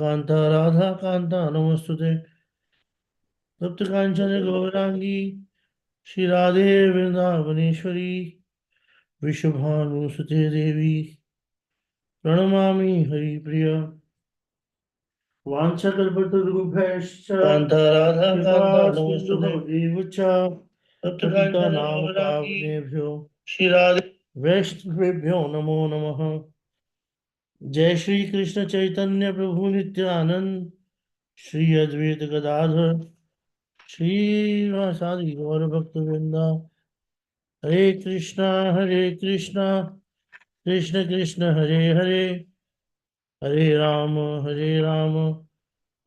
कांता राधा कांता नमस्तुते तप्त कांचन गौरांगी श्री राधे वृंदावनेश्वरी विश्वभानुसुते देवी प्रणमामि हरिप्रिय वाञ्छकल्पतरुभ्यश्च कांता राधा कांता नमस्तुते च तप्त कांचन गौरांगी श्री राधे वैष्णवेभ्यो नमो नमः। जय श्री कृष्ण चैतन्य प्रभु नित्यानंद श्री अद्वैत गदाधर श्रीवासादि गौर भक्त वृंदा। हरे कृष्णा कृष्ण कृष्ण हरे हरे हरे राम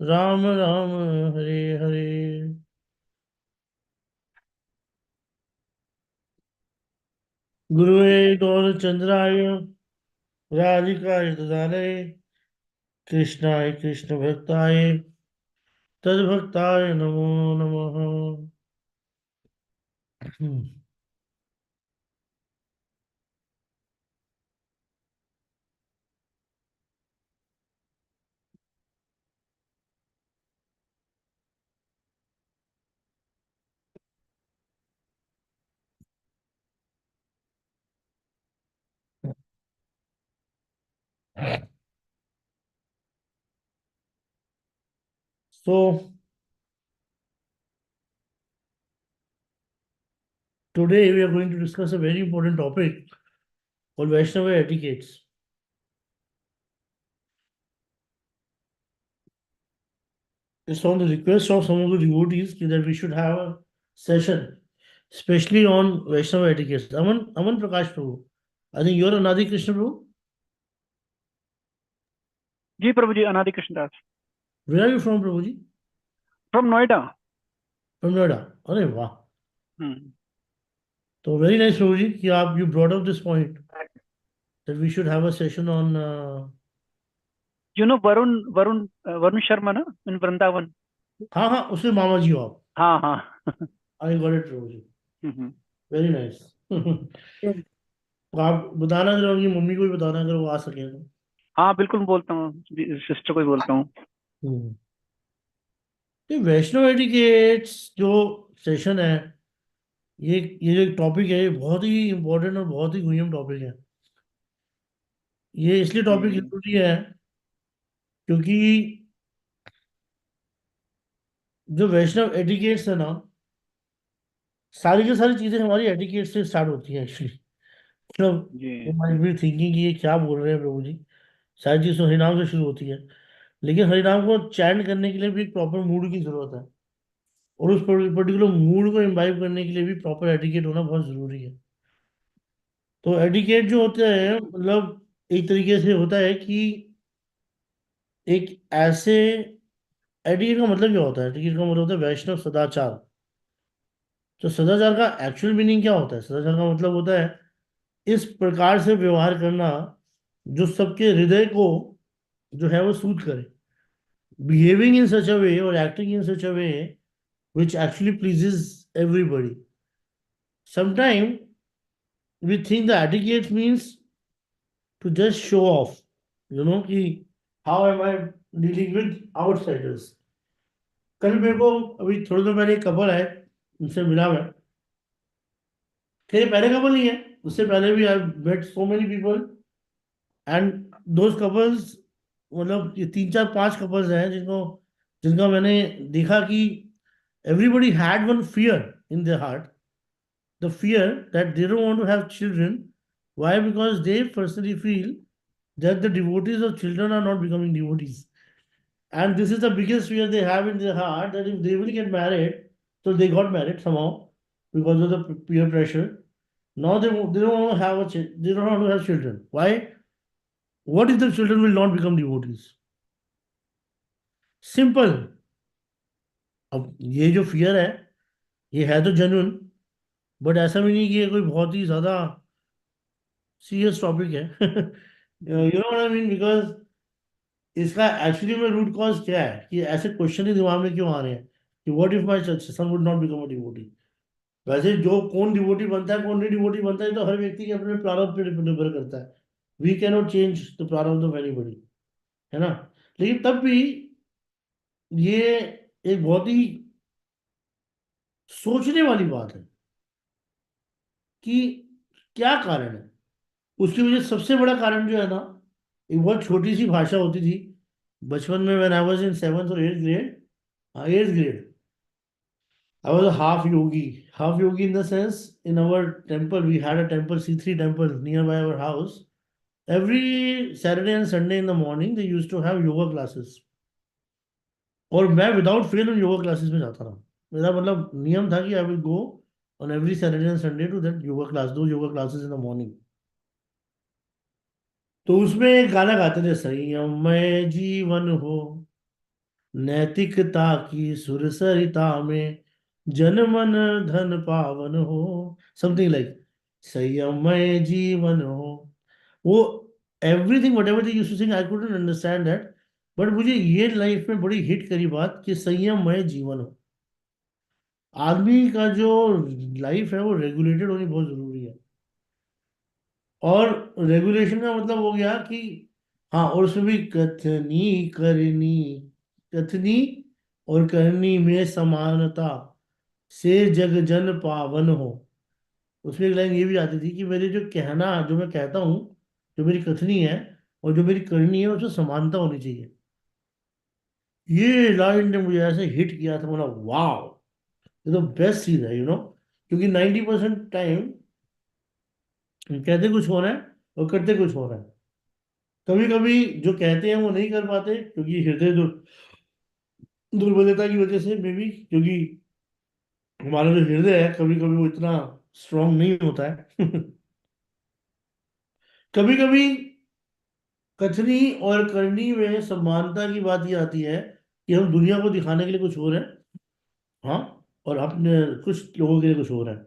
राम राम हरे हरे। गुरुवे गौरचंद्राय राधिकाय तदालय कृष्णाय कृष्ण भक्ताय तद्भक्ताय नमो नमः। So today we are going to discuss a very important topic called Vaishnava etiquettes. It's on the request of some of the devotees that we should have a session, especially on Vaishnava etiquettes. Aman Prakash Prabhu. I think you're Anadi Krishna Prabhu. जी प्रभु जी, अनादि Krishnadas Where are you from, Prabhuji? From Noida. From Noida. अरे वाह. हम्म So very nice, Prabhuji, कि आप you brought up this point that we should have a session on. You know Varun Varun Varun Sharma ना, इन वृंदावन। हाँ हाँ उसके मामा जी हो आप. हाँ हाँ। I got it, Prabhuji. Hmm. Very nice. तो आप बताना अगर उनकी मम्मी को भी बताना अगर वो आ सके तो. हाँ बिल्कुल बोलता हूँ, सिस्टर को ही बोलता हूँ। हम्म. तो वैष्णव एटिकेट्स जो सेशन है, ये जो टॉपिक है ये बहुत ही इम्पोर्टेंट और बहुत ही गुहियम टॉपिक है. ये इसलिए टॉपिक हम्म जरूरी है क्योंकि जो वैष्णव एटिकेट्स है ना, सारी की सारी चीजें हमारी एटिकेट से स्टार्ट होती हैं एक्चुअली. मतलब जी। वो माइट बी थिंकिंग कि ये क्या बोल रहे हैं प्रभु जी. सारी चीज तो हरिनाम से शुरू होती है, लेकिन हरिनाम को चैंट करने के लिए भी एक प्रॉपर मूड की जरूरत है, और उस पर्टिकुलर मूड को इम्बाइब करने के लिए भी प्रॉपर एटिकेट होना बहुत जरूरी है. तो एटिकेट जो होता है मतलब एक तरीके से होता है कि एक ऐसे, एटिकेट का मतलब क्या होता है? एटिकेट का मतलब होता है वैष्णव सदाचार. तो सदाचार का एक्चुअल मीनिंग क्या होता है? सदाचार का मतलब होता है इस प्रकार से व्यवहार करना जो सबके हृदय को जो है वो सूद करे. बिहेविंग इन सच अ वे और acting in such a way which actually pleases everybody. Sometimes we think the etiquette means to just show off, कि how am I dealing with outsiders. कल मेरे को अभी थोड़ी देर पहले एक कपल है, उनसे मिला मैं. खैर पहले कपल नहीं है, उससे पहले भी I met so many people and those couples, मतलब ये तीन चार पांच कपल्स हैं जिनका मैंने देखा कि everybody had one fear in their heart, the fear that they don't want to have children. Why? Because they personally feel that the devotees of children are not becoming devotees. And this is the biggest fear they have in their heart, that if they will get married, so they got married somehow because of the peer pressure. Now they don't want to have they don't want to have children. Why? What if the children will not become devotees? Simple. अब ये जो fear है ये है तो genuine, but ऐसा भी नहीं कि ये कोई बहुत ही ज्यादा सीरियस टॉपिक है. You know what I mean, because इसका एक्चुअली में रूट कॉज क्या है कि ऐसे क्वेश्चन ही दिमाग में क्यों आ रहे हैं कि what if my son would not become a devotee. वैसे जो कौन डिवोटी बनता है कौन नहीं डिवोटी बनता है तो हर व्यक्ति के अपने प्रारब्ध पे निर्भर करता है. We can not change the प्रारब्ध ऑफ एनीबॉडी, है ना. लेकिन तब भी ये एक बहुत ही सोचने वाली बात है कि क्या कारण है। उसकी वजह सबसे बड़ा कारण जो है ना, एक बहुत छोटी सी भाषा होती थी बचपन में। When I was in 7th और 8th grade, 8th grade, I was half yogi. Half yogi in the sense, in our temple we had a temple, C3 temple near by our house. Every Saturday and Sunday in the morning they used to have yoga classes, और मैं without fail उन yoga classes में जाता रहा। मेरा मतलब नियम था कि I will go on every Saturday and Sunday to that yoga class, दो yoga classes in the morning. तो उसमें एक गाना गाते थे, संयममय जीवन हो, नैतिकता की सुरसरिता में, जन मन धन पावन हो, समथिंग लाइक, संयममय जीवन हो। वो everything whatever they used to sing, I couldn't understand that, but मुझे ये लाइफ में बड़ी हिट करी बात कि संयममय जीवन हो। आदमी का जो लाइफ है वो रेगुलेटेड होनी बहुत जरूरी है। और रेगुलेशन का मतलब हो गया कि हाँ, और उसमें भी कथनी करनी, कथनी और करनी में समानता से जग जन पावन हो। उसमें एक लाइन ये भी आती थी कि मेरे जो कहना, जो मैं कहता हूँ, जो मेरी कथनी है और जो मेरी करनी है, उसमें समानता होनी चाहिए। ये लाइन ने मुझे ऐसे हिट किया था, बोला वाह, ये तो बेस्ट चीज है, क्योंकि 90% टाइम कहते कुछ हो रहा है और करते कुछ हो रहा है। कभी कभी जो कहते हैं वो नहीं कर पाते, क्योंकि हृदय दुर्बलता की वजह से, मे बी क्योंकि हमारा जो हृदय है कभी कभी वो इतना स्ट्रांग नहीं होता है। कभी कभी कथनी और करनी में समानता की बात ये आती है कि हम दुनिया को दिखाने के लिए कुछ हो रहे हैं, हाँ, और अपने कुछ लोगों के लिए कुछ हो रहा है।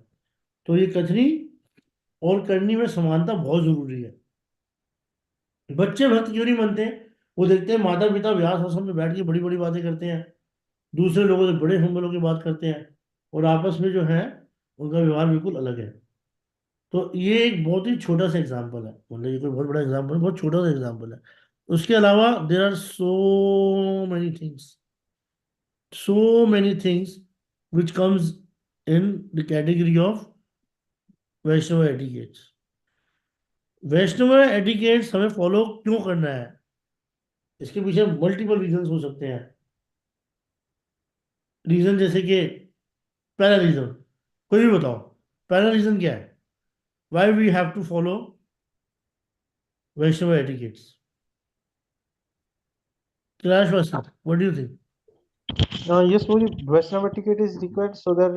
तो ये कथनी और करनी में समानता बहुत जरूरी है। बच्चे भक्त क्यों नहीं बनते? वो देखते हैं माता पिता व्यास आश्रम में बैठ के बड़ी बड़ी बातें करते हैं, दूसरे लोगों से बड़े हम लोग की बात करते हैं, और आपस में जो है उनका व्यवहार बिल्कुल अलग है। तो ये एक बहुत ही छोटा सा एग्जाम्पल है, मतलब ये कोई बहुत बड़ा एग्जाम्पल, बहुत छोटा सा एग्जाम्पल है। उसके अलावा there are many things so many things which comes in the category of Vaishnav etiquettes. Vaishnava etiquettes हमें फॉलो क्यों करना है? इसके पीछे मल्टीपल रीजंस हो सकते हैं। रीजन जैसे कि, पहला रीजन, कोई भी बताओ, पहला रीजन क्या है why we have to follow Vaishnav etiquettes? Kailash Vasi, what do you think? Yes, Vaishnava etiquette is required so that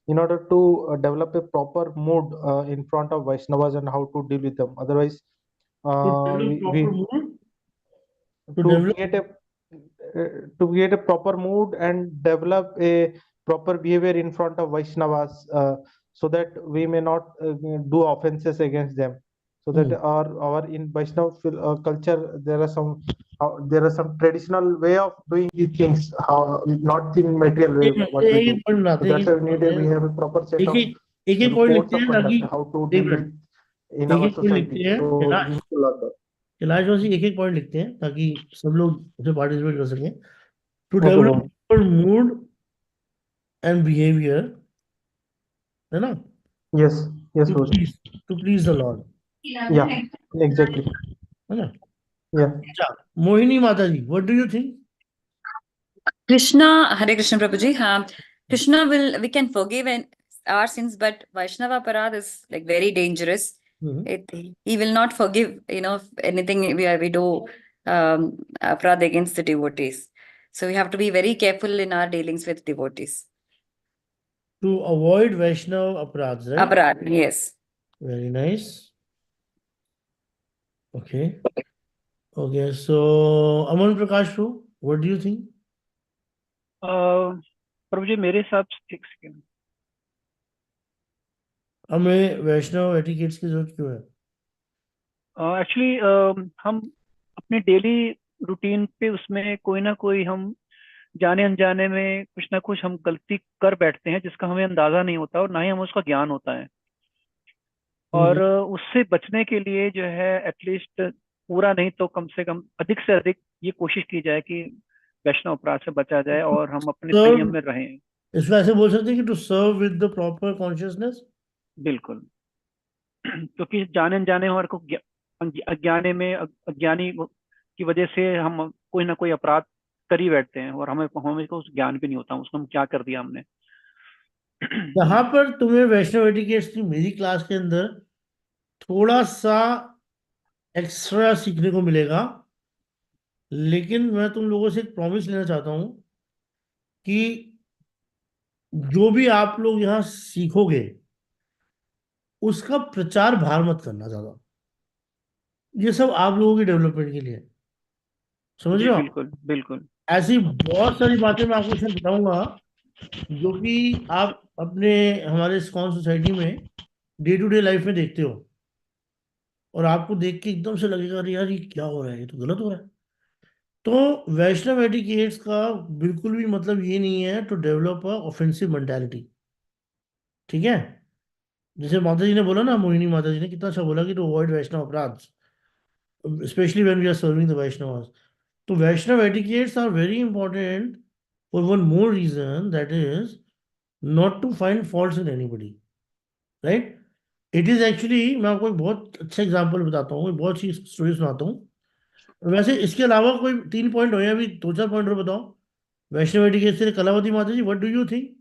in order to develop a proper mood in front of Vaishnavas and how to deal with them. Otherwise, to uh, develop we, proper we mood, to to develop, create a to create a proper mood and develop a proper behavior in front of Vaishnavas, so that we may not do offenses against them. So that our in Vaishnav culture there are some traditional way of doing these things, how not in material way एक what we एक do. Point So बनाते हैं, that's why we have a proper set एक of एक एक एक point codes लिखते of हैं ताकि, conduct how to एक deal with मिनट, in एक our एक पॉइंट लिखते society. हैं So we Kailash, need to learn that. Kailash वासी एक एक पॉइंट लिखते हैं ताकि सब लोग उसमें पार्टिसिपेट कर सकें। To Okay, Bhavan. Develop mood and behaviour, है ना? Yes, yes, to Bhavan. Please, to please the lord, Yeah, exactly. है ना? Yeah. अच्छा, Mohini Mata ji, what do you think? Krishna, Hare Krishna Prabhuji. Krishna will, we can forgive our sins, but Vaishnava Aparad is like very dangerous. It, he will not forgive, anything we do aparad against the devotees. So we have to be very careful in our dealings with devotees. To avoid Vaishnav aparadhs, right? Aparad, yes. Very nice. Okay. Okay. So, Aman Prakash, what do you think? प्रभु जी मेरे हिसाब से एक second. हमें वैष्णव etiquettes की जरूरत क्यों है? Actually हम अपने डेली रूटीन पे उसमें कोई ना कोई हम जाने अनजाने में कुछ ना कुछ हम गलती कर बैठते हैं जिसका हमें अंदाजा नहीं होता और ना ही हमें उसका ज्ञान होता है। और हम्म। उससे बचने के लिए जो है एटलीस्ट पूरा नहीं तो कम से कम अधिक से अधिक ये कोशिश की जाए कि वैष्णव अपराध से बचा जाए और हम अपने संयम सर्व, में रहें। इसको ऐसे बोल सकते हैं कि to serve with the proper consciousness. बिल्कुल। क्योंकि जाने अनजाने हमारे को अज्ञाने में अज्ञानी की वजह से हम कोई ना कोई अपराध कर ही बैठते हैं और हमें हमें को उस ज्ञान भी नहीं होता उसको हम क्या कर दिया हमने। यहाँ पर तुम्हें वैष्णव एटिकेट्स की मेरी क्लास के अंदर थोड़ा सा एक्स्ट्रा सीखने को मिलेगा, लेकिन मैं तुम लोगों से एक प्रॉमिस लेना चाहता हूँ कि जो भी आप लोग यहाँ सीखोगे उसका प्रचार बाहर मत करना ज्यादा। ये सब आप लोगों की डेवलपमेंट के लिए है। समझ जी रहे हो आप? बिल्कुल बिल्कुल। ऐसी बहुत सारी बातें मैं आपको इसमें बताऊंगा जो कि आप अपने हमारे इस्कॉन सोसाइटी में डे टू डे लाइफ में देखते हो, और आपको देख के एकदम से लगेगा अरे यार ये क्या हो रहा है, ये तो गलत हो रहा है। तो वैष्णव एटिकेट्स का बिल्कुल भी मतलब ये नहीं है to develop a offensive mentality. ठीक है? जैसे माता जी ने बोला ना, मोहिनी माता जी ने कितना अच्छा बोला कि टू अवॉइड वैष्णव अपराध, especially when we are serving the Vaishnavas. तो Vaishnav etiquettes are very important for one more reason, that is not to find faults in anybody, right? It is actually, मैं आपको एक बहुत अच्छा एग्जांपल बताता हूँ, एक बहुत अच्छी स्टोरी सुनाता हूँ। वैसे इसके अलावा कोई 3 पॉइंट हो या अभी 2 4 पॉइंट और बताओ। वैष्णव एटिकेट्स से Kalavati Mata ji, what do you think,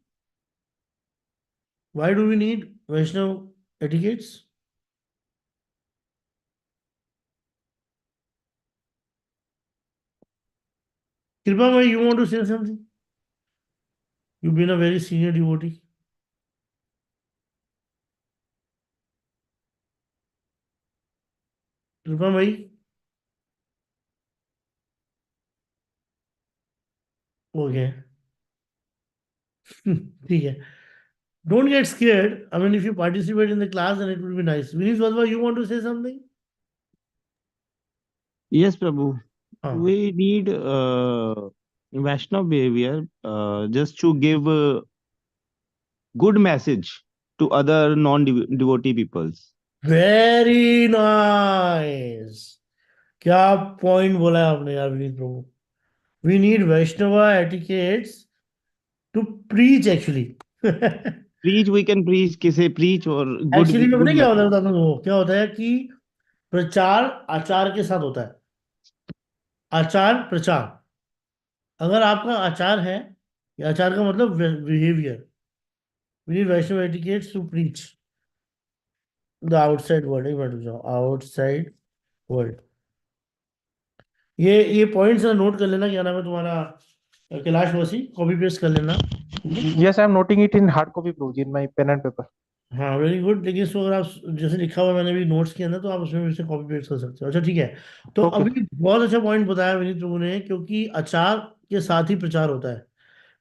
why do we need Vaishnav etiquettes? Kripa bhai, you want to say something? You been a very senior devotee. Kripa bhai. Okay. ठीक है। Don't get scared. I mean, if you participate in the class, then it will be nice. Vineet Wadhwa, you want to say something? Yes, Prabhu. हाँ, We need Vaishnav behavior just to give a good message to other non-devotee peoples. Very nice. क्या point बोला है आपने यार Vineet Prabhu. We need Vaishnava etiquettes to preach actually. Preach, we can preach, किसे preach और good actually में पता good है क्या होता है, message. बताता हूँ क्या होता है कि प्रचार आचार के साथ होता है। आचार प्रचार, अगर आपका आचार है, या आचार का मतलब behaviour, we need Vaishnav etiquettes to preach the outside world. एक मिनट जाओ, आउटसाइड वर्ल्ड। ये पॉइंट्स नोट कर लेना, क्या नाम है तुम्हारा, कैलाश वसी, कॉपी पेस्ट कर लेना, ठीक है? Yes, I am noting it in hard copy, Prabhuji, in my pen and paper. हाँ, वेरी गुड। लेकिन इसको अगर आप जैसे लिखा हुआ है, मैंने भी नोट्स के अंदर, तो आप उसमें भी से कॉपी पेस्ट कर सकते हो। अच्छा ठीक है। तो Okay. अभी बहुत अच्छा पॉइंट बताया विनीत प्रभु ने, क्योंकि आचार के साथ ही प्रचार होता है।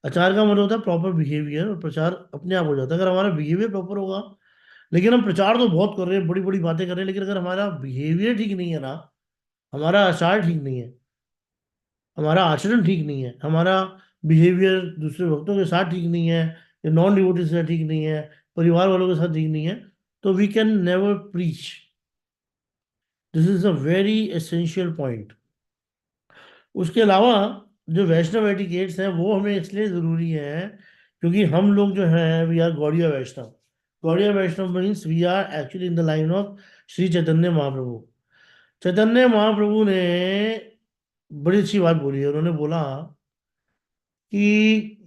आचार का मतलब होता है प्रॉपर बिहेवियर, और प्रचार अपने आप हो जाता है अगर हमारा बिहेवियर प्रॉपर होगा। लेकिन हम प्रचार तो बहुत कर रहे हैं, बड़ी बड़ी बातें कर रहे हैं, लेकिन अगर हमारा बिहेवियर ठीक नहीं है ना, हमारा आचार ठीक नहीं है, हमारा आचरण ठीक नहीं है, हमारा बिहेवियर दूसरे भक्तों के साथ ठीक नहीं है, या नॉन डिवोटी से ठीक नहीं है, परिवार वालों के साथ ठीक नहीं है, तो we can never preach. This is a very essential point. उसके अलावा जो वैष्णव एटिकेट्स हैं वो हमें इसलिए ज़रूरी है क्योंकि हम लोग जो हैं we are Gaudiya Vaishnav. Gaudiya Vaishnav means we are actually in the line of Shri Chaitanya Mahaprabhu. Chaitanya Mahaprabhu ने बड़ी अच्छी बात बोली है। उन्होंने बोला कि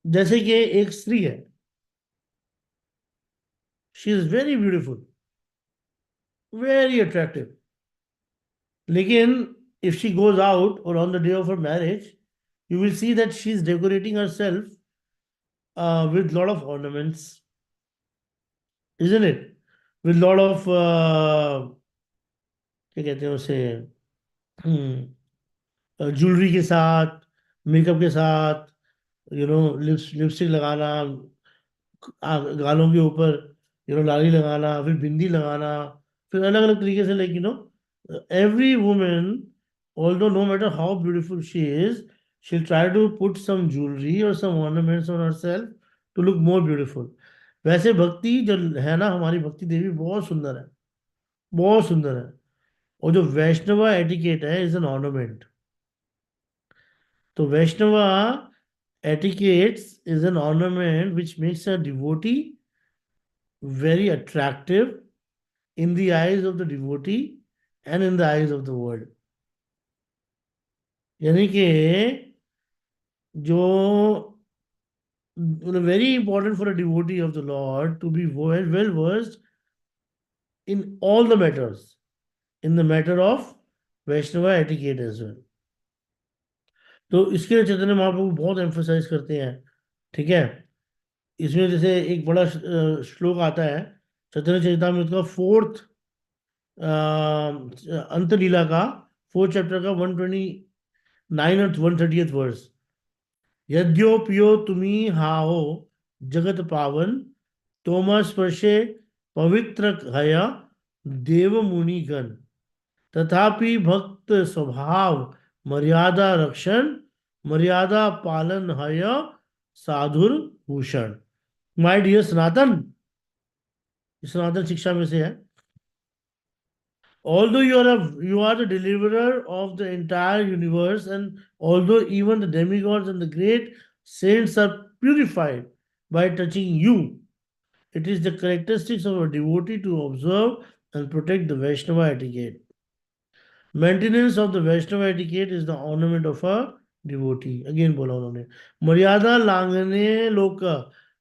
जैसे कि एक स्त्री है, she is very beautiful, very attractive, लेकिन इफ शी गोज आउट और on the day of her marriage, you will see that she's decorating herself with lot of ornaments, isn't it? With lot of क्या कहते हैं उसे, jewellery के साथ, makeup के साथ, लिपस्टिक लगाना, गालों के ऊपर लाली लगाना, फिर बिंदी लगाना, फिर अलग अलग तरीके से, like every women, although no matter how beautiful she is, she'll try to put some jewelry or some ornaments on herself to look more beautiful. वैसे भक्ति जो है ना, हमारी भक्ति देवी बहुत सुंदर है, बहुत सुंदर है। और जो वैष्णवा एटिकेट है इज एन ऑर्नामेंट। तो Vaishnava etiquettes is an ornament which makes a devotee very attractive in the eyes of the devotee and in the eyes of the world। यानी कि जो very important for a devotee of the Lord to be well versed in all the matters, in the matter of Vaishnava etiquette as well। तो इसके लिए चैतन्य महाप्रभु बहुत emphasise करते हैं, ठीक है। इसमें जैसे एक बड़ा श्लोक आता है चैतन्य चरितामृत का फोर्थ अंत लीला का, फोर्थ चैप्टर का 129 और 130th वर्स। यद्योपियो तुम्ही हाहो जगत पावन, तोमा स्पर्शे पवित्र हया देव मुनि गण, तथापि भक्त स्वभाव मर्यादा रक्षण, मर्यादा पालन हय साधुर भूषण। माय डियर सनातन, सनातन शिक्षा में से है। Although you are the deliverer of the entire universe, and although even the demigods and the great saints are purified by touching you, it is the characteristics of a devotee to observe and protect the Vaishnava etiquette। Maintenance of the Vaishnava etiquette is the ornament of a devotee। Again बोला उन्होंने, मर्यादा लांघने लोक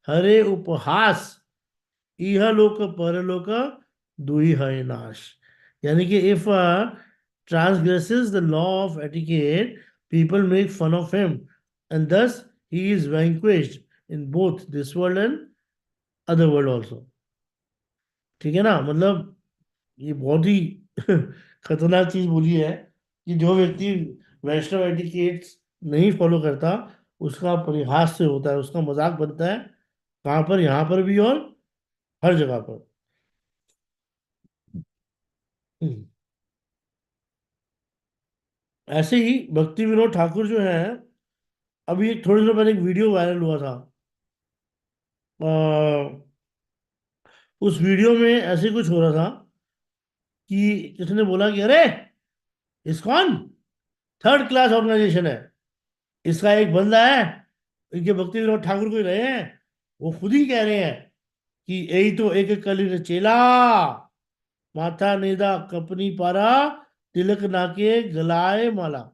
हरे उपहास, इह लोक परलोक दुई है नाश। यानी कि if transgresses the law of etiquette, people make fun of him, and thus he is vanquished in both this world and other world also। ठीक है ना, मतलब ये बहुत ही खतरनाक चीज बोली है कि जो व्यक्ति वैष्णव एटिकेट्स नहीं फॉलो करता उसका परिहास से होता है, उसका मजाक बनता है। कहाँ पर? यहाँ पर भी और हर जगह पर। हम्म। ऐसे ही भक्ति विनोद ठाकुर जो है, अभी थोड़े दिनों पहले एक वीडियो वायरल हुआ था। अ, उस वीडियो में ऐसे कुछ हो रहा था कि किसी ने बोला कि अरे इस्कॉन थर्ड क्लास ऑर्गेनाइजेशन है, इसका एक बंदा है, इनके भक्ति विनोद ठाकुर को ही रहे हैं, वो खुद ही कह रहे हैं कि यही तो एक कली चेला, माथा नेदा कपनी पारा, तिलक नाके गलाए माला।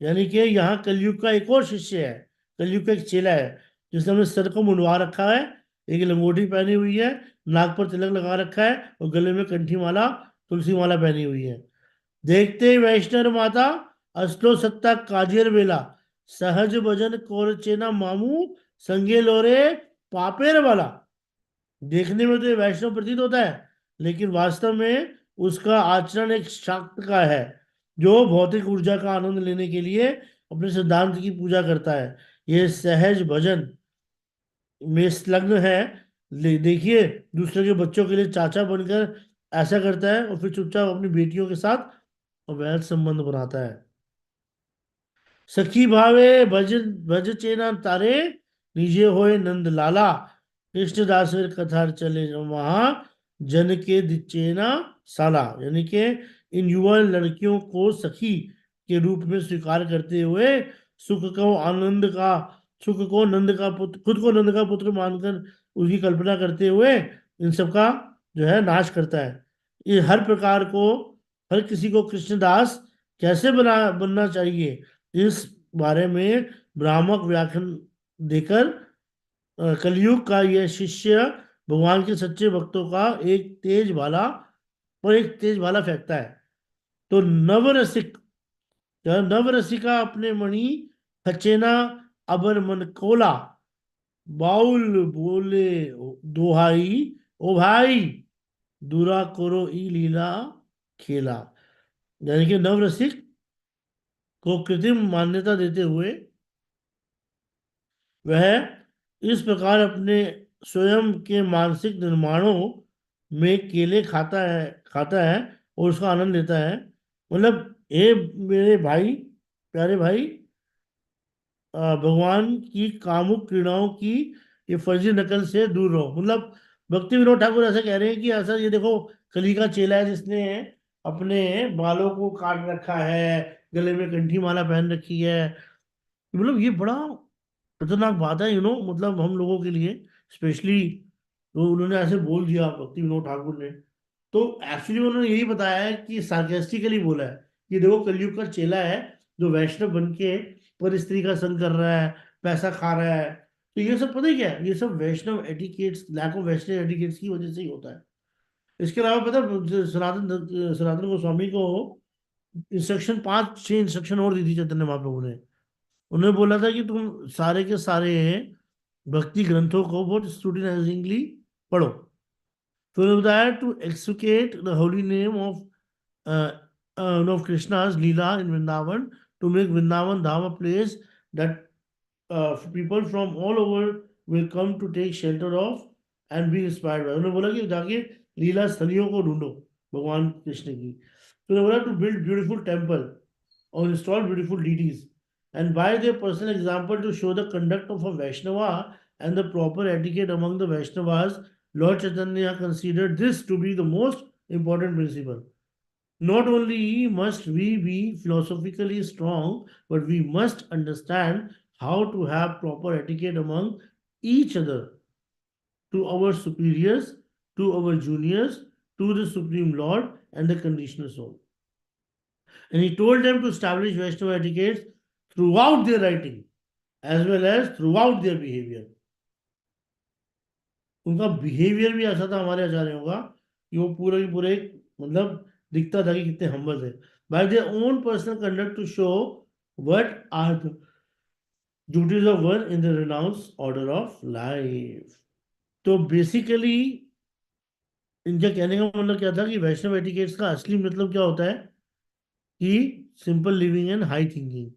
यानी कि यहाँ कलयुग का एक और शिष्य है, कलयुग का एक चेला है जिसने अपने सर को मुंडवा रखा है, एक लंगोटी पहनी हुई है, नाक पर तिलक लगा रखा है और गले में कंठी माला तुलसी माला पहनी हुई है। देखते वैष्णव माता असलो सत्ता काजियर बेला, सहज भजन कोरचेना मामू संगे लोरे पापेर वाला। देखने में तो ये वैष्णव प्रतीत होता है, लेकिन वास्तव में उसका आचरण एक शाक्त का है जो भौतिक ऊर्जा का आनंद लेने के लिए अपने सिद्धांत की पूजा करता है। ये सहज भजन में संलग्न है। देखिए दूसरे के बच्चों के लिए चाचा बनकर ऐसा करता है और फिर चुपचाप अपनी बेटियों के साथ अवैध संबंध बनाता है। सखी भावे भज भज चेना तारे, निजे होए नंद लाला, कृष्णदासेर कथार चले वहां, जन के दिचेना साला। यानी कि इन युवा लड़कियों को सखी के रूप में स्वीकार करते हुए सुख को आनंद का सुख को नंद का पुत्र, खुद को नंद का पुत्र मानकर उसकी कल्पना करते हुए इन सबका जो है नाश करता है। ये हर प्रकार को, हर किसी को कृष्णदास कैसे बनना चाहिए, इस बारे में भ्रामक व्याख्यान देकर कलयुग का यह शिष्य भगवान के सच्चे भक्तों का एक तेज भाला फेंकता है। तो नवरसिक, नवरसिका अपने मणि खचेना अबर मन कोला, बाउल बोले दोहाई ओ भाई, दूरा करो ई लीला खेला। यानी कि नवरसिक को कृत्रिम मान्यता देते हुए वह इस प्रकार अपने स्वयं के मानसिक निर्माणों में केले खाता है और उसका आनंद लेता है। मतलब हे मेरे भाई, प्यारे भाई, भगवान की कामुक क्रीड़ाओं की ये फर्जी नकल से दूर रहो। मतलब भक्ति विनोद ठाकुर ऐसा कह रहे हैं कि ऐसा ये देखो कली का चेला है जिसने अपने बालों को काट रखा है, गले में कंठी माला पहन रखी है। मतलब ये बड़ा खतरनाक बात है, मतलब हम लोगों के लिए स्पेशली। तो उन्होंने ऐसे बोल दिया भक्ति विनोद ठाकुर ने, तो एक्चुअली उन्होंने यही बताया है कि सार्केस्टिकली बोला है कि देखो कलयुग का चेला है जो वैष्णव बन के पर स्त्री का संग कर रहा है, पैसा खा रहा है। तो ये सब पता ही क्या है, ये सब Vaishnav etiquettes, lack of Vaishnav etiquettes की वजह से ही होता है। इसके अलावा पता है, सनातन सनातन गोस्वामी को इंस्ट्रक्शन, 5-6 इंस्ट्रक्शन और दी थी चैतन्य महाप्रभु ने। उन्होंने बोला था कि तुम सारे के सारे भक्ति ग्रंथों को बहुत स्क्रूटिनाइजिंगली पढ़ो। तो उन्होंने बताया to excavate the holy name of Krishna's lila in Vrindavan, to make Vrindavan Dham a place that people from all over will come to take shelter of and be inspired by। उन्होंने बोला कि जाके लीला स्थलियों को ढूंढो भगवान कृष्ण की। तो उन्होंने बोला to build beautiful temple or install beautiful deities, and by their personal example to show the conduct of a Vaishnava and the proper etiquette among the Vaishnavas, Lord Chaitanya considered this to be the most important principle. Not only must we be philosophically strong, but we must understand how to have proper etiquette among each other, to our superiors, to our juniors, to the Supreme Lord, and the conditional soul. And he told them to establish Vaishnava etiquettes throughout their writing as well as throughout their behavior. उनका behaviour भी ऐसा था हमारे आचार्यों का कि वो पूरे के पूरे मतलब दिखता था कि कितने हम्बल थे। By their own personal conduct to show what are the duties of one in the renounce order of life. तो बेसिकली इनका कहने का मतलब क्या था कि वैष्णव एटिकेट्स का असली मतलब क्या होता है कि simple living and high thinking.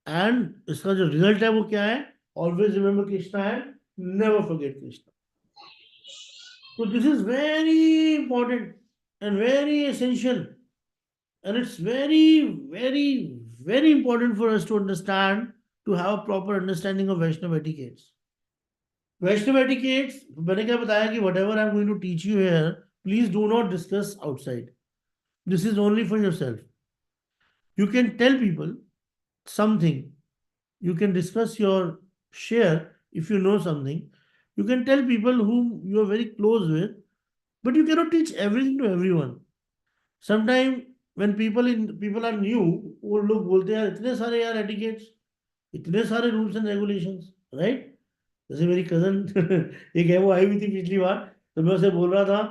And इसका जो रिजल्ट है वो क्या है, always remember Krishna and never forget Krishna. So this is very important and very essential, and it's very, very, very important for us to understand, to have a proper understanding of Vaishnava etiquettes. Vaishnava etiquettes, मैंने क्या बताया कि whatever I'm going to teach you here, please do not discuss outside. This is only for yourself. You can tell people something. You can discuss your share if you know something. You can tell people whom you are very close with, but you cannot teach everything to everyone. Sometime when people are new, वो लोग बोलते हैं यार इतने सारे यार etiquettes, इतने सारे रूल्स एंड रेगुलेशंस, राइट। जैसे मेरी कजन एक है, वो आई हुई थी पिछली बार, तो मैं उसे बोल रहा था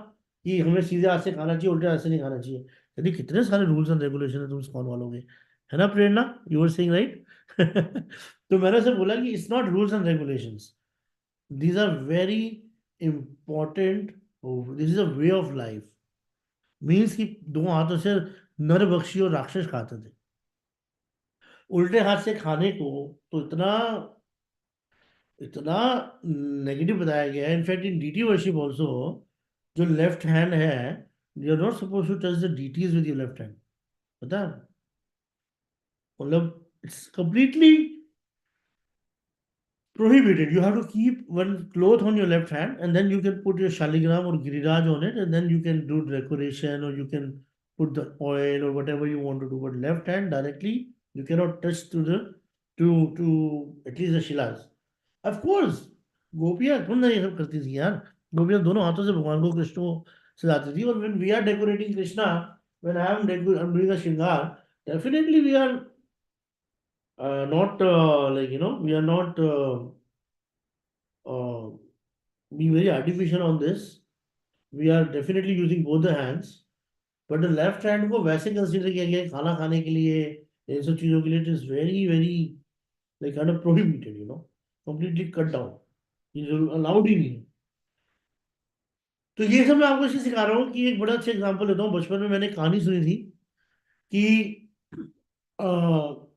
कि हमें सीधे हाथ से खाना चाहिए, उल्टे हाथ से नहीं खाना चाहिए। यदि कितने सारे रूल्स एंड रेगुलेशन है, तुम कौन वालोगे, है ना Prerna, you are saying right. तो मैंने उसे बोला कि it's not rules and regulations, these are very important, this is a way of life. Means कि दो हाथों से नर बख्शी और राक्षस खाते थे, उल्टे हाथ से खाने को तो इतना इतना नेगेटिव बताया गया है। In fact in deity worship also, जो लेफ्ट हैंड है, you are not suppose to touch the deities with your left hand, पता है, मतलब it's completely prohibited. You have to keep one cloth on your left hand, and then you can put your shaligram or giriraj on it, and then you can do decoration, or you can put the oil or whatever you want to do. But left hand directly, you cannot touch to at least the shilas. Of course, गोपियां कौन ना ये सब करती थी यार। गोपियां दोनों हाथों से भगवान को, कृष्ण को सजाती थी। और when we are decorating Krishna, when I'm doing a shringar, definitely we are not we are not uh, being very artificial on this. We are definitely using both the hands, but the left hand को वैसे consider किया गया है खाना खाने के लिए, इन सब चीजों के लिए। It is very very like kind of prohibited, completely cut down, ये अलाउड ही नहीं है। तो ये सब मैं आपको इसलिए सिखा रहा हूँ कि एक बड़ा अच्छा एग्जांपल देता हूँ। बचपन में मैंने कहानी सुनी थी कि अ,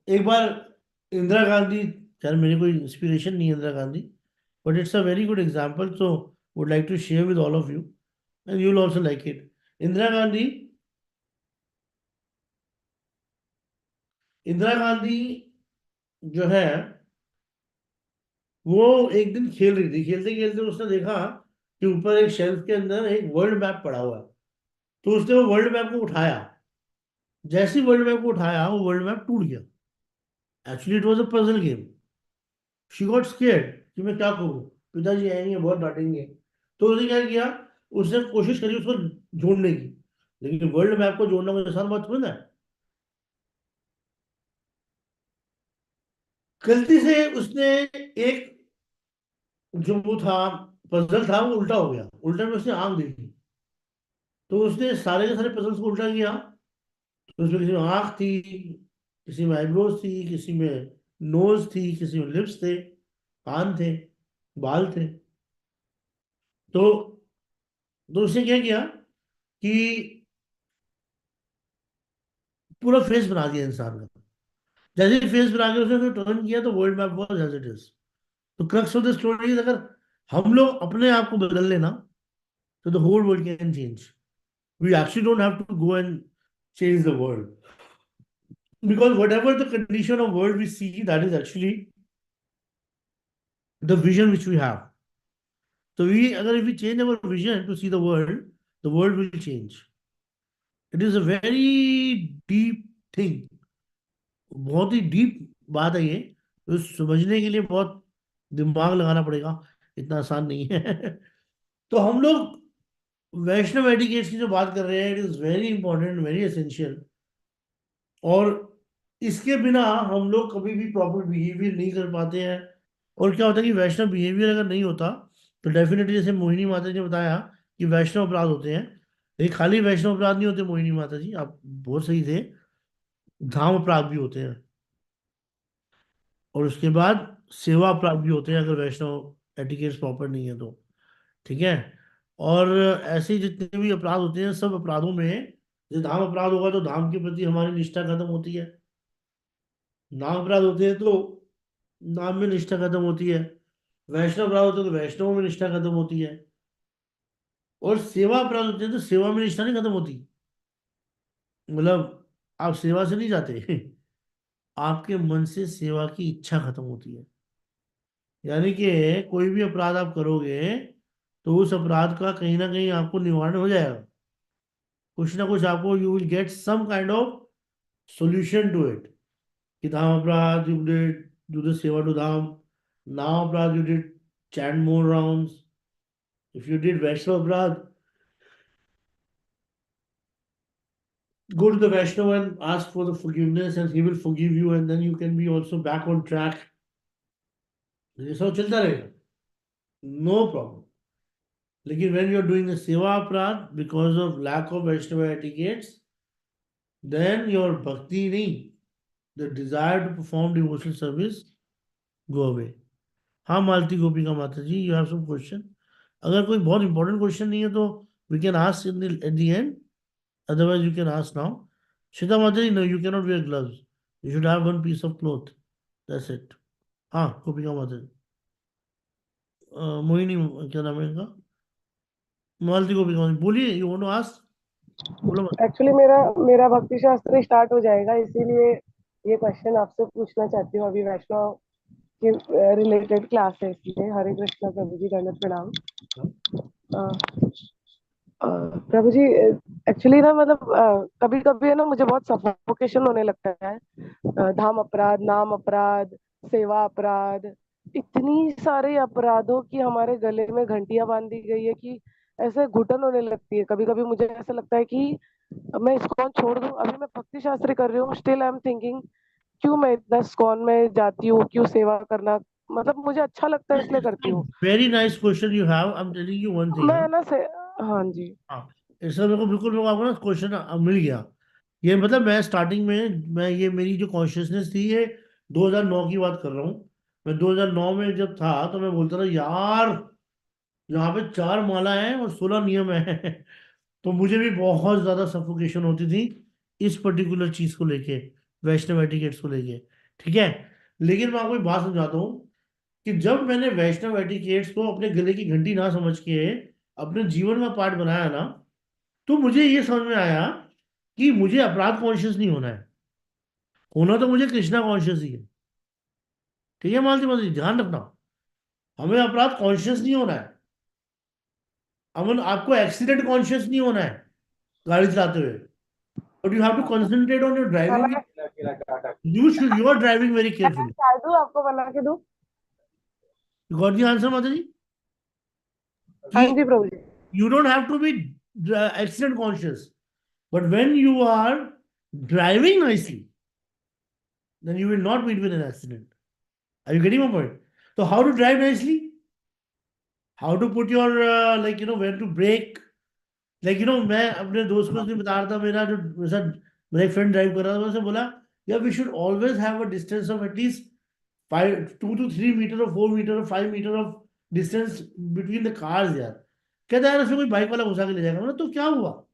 एक बार इंदिरा गांधी, खैर मेरी कोई इंस्पिरेशन नहीं है Indira Gandhi, but it's a very good example, so would like to share with all of you and you will also like it. Indira Gandhi Indira Gandhi जो है, वो एक दिन खेल रही थी, खेलते खेलते उसने देखा कि ऊपर एक शेल्फ के अंदर एक वर्ल्ड मैप पड़ा हुआ है। तो उसने वो वर्ल्ड मैप को उठाया। जैसे ही वर्ल्ड मैप को उठाया वो वर्ल्ड मैप टूट गया। Actually it was a puzzle game. She got scared कि मैं क्या करूं, पिताजी आएंगे बहुत डांटेंगे। तो उसने क्या किया, उसने कोशिश करी उसको जोड़ने की। लेकिन वर्ल्ड मैप को जोड़ना कोई आसान बात थोड़ी ना है। गलती से उसने एक जो वो था, पजल था, वो उल्टा हो गया। उल्टा में उसने आंख देखी। तो उसने सारे के सारे पजल्स को उल्टा किया। तो उसमें किसी में आंख थी, किसी में आईब्रोज थी, किसी में नोज थी, किसी में लिप्स थे, कान थे, बाल थे। तो उसने क्या किया कि पूरा फेस बना दिया इंसान का। जैसे ही फेस बना के उसने टर्न किया तो world map was as it is. तो crux of the story is, अगर हम लोग अपने आप को बदल लेना तो the whole world can change. We actually don't have to go and change the world, because whatever the condition of world we see, that is actually the vision which we have. So we, अगर if we change our vision to see the world will change. It is a very deep thing. बहुत ही deep बात है ये। तो समझने के लिए बहुत दिमाग लगाना पड़ेगा, इतना आसान नहीं है। तो हम लोग वैष्णव एटिकेट्स की जो बात कर रहे हैं, it is very important, very essential. और इसके बिना हम लोग कभी भी प्रॉपर बिहेवियर नहीं कर पाते हैं। और क्या होता है कि वैष्णव बिहेवियर अगर नहीं होता तो डेफिनेटली, जैसे मोहिनी माता जी ने बताया कि वैष्णव अपराध होते हैं, लेकिन खाली वैष्णव अपराध नहीं होते मोहिनी माता जी, आप बहुत सही थे, धाम अपराध भी होते हैं। और उसके बाद सेवा अपराध भी होते हैं अगर वैष्णव एटिकेट्स प्रॉपर नहीं है तो। ठीक है। और ऐसे ही जितने भी अपराध होते हैं, सब अपराधों में जैसे धाम अपराध होगा तो धाम के प्रति हमारी निष्ठा खत्म होती है। नाम अपराध होते हैं तो नाम में निष्ठा खत्म होती है। वैष्णव अपराध होते हैं तो वैष्णव में निष्ठा खत्म होती है। और सेवा अपराध होते हैं तो सेवा में निष्ठा नहीं खत्म होती। मतलब आप सेवा से नहीं जाते, आपके मन से सेवा की इच्छा खत्म होती है। यानी कि कोई भी अपराध आप करोगे तो उस अपराध का कहीं ना कहीं आपको निवारण हो जाएगा। कुछ ना कुछ आपको, you will get some kind of solution to it. कि धाम अपराध, you did do the seva to dham. Now अपराध, you did chant more rounds. If you did Vaishnava अपराध, go to the Vaishnava and ask for the forgiveness and he will forgive you, and then you can be also back on track. ये सब चलता रहेगा, no problem. लेकिन when you are doing the seva अपराध because of lack of Vaishnava etiquettes, then your bhakti नहीं, the desire to perform devotional service go away. हाँ Malati Gopika Mata ji, you have some question? अगर कोई बहुत इंपॉर्टेंट क्वेश्चन नहीं है तो we can ask in at the end, otherwise you can ask now. Sita Mata ji, no you can not wear gloves, you should have one piece of cloth, that's it. हाँ गोपिका माता जी, मोहिनी, क्या नाम है इनका, मालती गोपिका माता जी, बोलिए, यू वांट टू आस्क, बोलो मत। Actually मेरा मेरा भक्ति शास्त्र स्टार्ट हो जाएगा, इसीलिए ये क्वेश्चन आपसे पूछना चाहती हूँ। अभी वैष्णव की रिलेटेड क्लास है, इसलिए हरे कृष्णा प्रभु जी, दंडवत प्रणाम। प्रभु जी, एक्चुअली ना मतलब कभी कभी है ना, मुझे बहुत सफोकेशन होने लगता है। धाम अपराध, नाम अपराध, सेवा अपराध, इतनी सारे अपराधों की हमारे गले में घंटियां बांध दी गई है कि ऐसे घुटन होने लगती है। कभी कभी मुझे ऐसा लगता है कि मैं इस्कॉन छोड़ दूं। अभी मैं भक्ति शास्त्री कर रही हूँ, स्टिल आई एम थिंकिंग क्यों मैं इतना इस्कॉन में जाती हूँ, क्यों सेवा करना, मतलब मुझे अच्छा लगता है इसलिए करती हूँ। Very nice question you have, I am telling you one thing. मैं ना से हाँ जी। हाँ, इसका मेरे को बिल्कुल, मेरे को आपको ना क्वेश्चन मिल गया। ये मतलब मैं स्टार्टिंग में, मैं ये मेरी जो कॉन्शियसनेस थी, ये 2009 की बात कर रहा हूँ। मैं 2009 में जब था तो मैं बोलता था यार, यहाँ पे 4 माला है और 16 नियम है। तो मुझे भी बहुत ज्यादा सफोकेशन होती थी इस पर्टिकुलर चीज को लेके, वैष्णव एटिकेट्स को लेके। ठीक है। लेकिन मैं आपको एक बात समझाता हूँ कि जब मैंने वैष्णव एटिकेट्स को अपने गले की घंटी ना समझ के अपने जीवन का पार्ट बनाया ना, तो मुझे ये समझ में आया कि मुझे अपराध कॉन्शियस नहीं होना है, होना तो मुझे कृष्णा कॉन्शियस ही है। ठीक है मालती माता जी, ध्यान रखना, हमें अपराध कॉन्शियस नहीं होना है। अमन, आपको एक्सीडेंट कॉन्शियस नहीं होना है। गाड़ी चलाते हुए, but you have to concentrate on your driving. खाना यू आर ड्राइविंग वेरी खाना केयरफुली। चाय दूँ आपको, बना के दूँ? यू गॉट द आंसर माता जी, हाँ कि जी प्रभु जी। you don't have to be accident conscious, but when you are driving nicely, then you will not meet with an accident. Are you getting my point? So how to drive nicely, how to put your like where to brake, like मैं अपने दोस्त को उसने बता रहा था, मेरा जो मेरे साथ मेरा एक फ्रेंड ड्राइव कर रहा था, मैं उसे बोला यार we should always have a distance of at least 2 to 3 metre और 4 मीटर और 5 metre of distance between the cars यार। कहता है यार उसमें कोई बाइक वाला घुसा के ले जाएगा, मतलब तो क्या हुआ,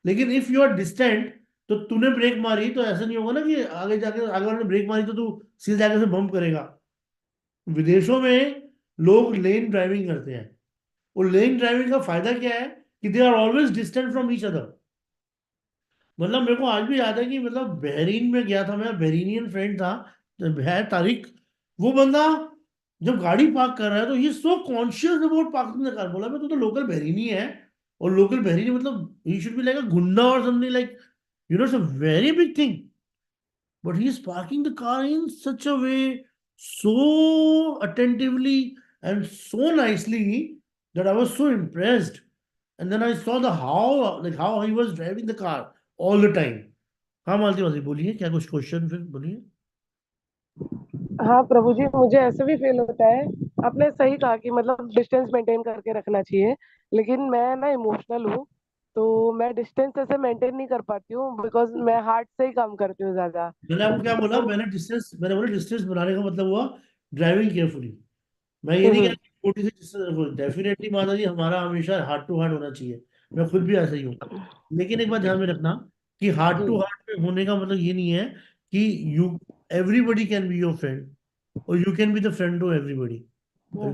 लेकिन इफ यू आर डिस्टेंट तो तूने ब्रेक मारी तो ऐसा नहीं होगा ना कि आगे जाके आगे वाले ने ब्रेक मारी तो तू सीधे जाके से बम्प करेगा। विदेशों में लोग लेन ड्राइविंग करते हैं, और लेन ड्राइविंग का फायदा क्या है कि they are always distant from each other. मतलब मेरे को आज भी याद है कि मतलब बहरीन में गया था मैं, बहरीनियन फ्रेंड था, तो है तारिक, वो बंदा जब गाड़ी पार्क कर रहा है तो ये so conscious about parking the car, बोला मैं तो लोकल बहरीनी है, और लोकल बहरीनी मतलब ही शुड बी लाइक अ गुंडा और something, like it's a very big thing, but he is parking the car in such a way, so attentively and so nicely, that I was so impressed. And then I saw the how, like how he was driving the car all the time. हाँ मालती मालती बोलिए, क्या कुछ question फिर बोलिए। हाँ प्रभु जी, मुझे ऐसे भी फील होता है। आपने सही कहा कि मतलब डिस्टेंस मेंटेन करके रखना चाहिए, लेकिन मैं ना इमोशनल हूँ, तो मैं डिस्टेंस ऐसे मेंटेन नहीं कर पाती हूँ, बिकॉज मैं हार्ट से ही काम करती हूँ ज्यादा। मैंने आपको क्या बोला, तो मैंने बोला डिस्टेंस बनाने का मतलब हुआ ड्राइविंग केयरफुली। मैं ये नहीं कह हम्म, रहा कि छोटी सी डिस्टेंस रखो, डेफिनेटली माता जी हमारा हमेशा हार्ट टू हार्ट होना चाहिए, मैं खुद भी ऐसा ही हूँ। लेकिन एक बात ध्यान में रखना कि हार्ट जी। टू हार्ट में होने का मतलब ये नहीं है कि you everybody can be your friend और you can be the friend to everybody. Hmm.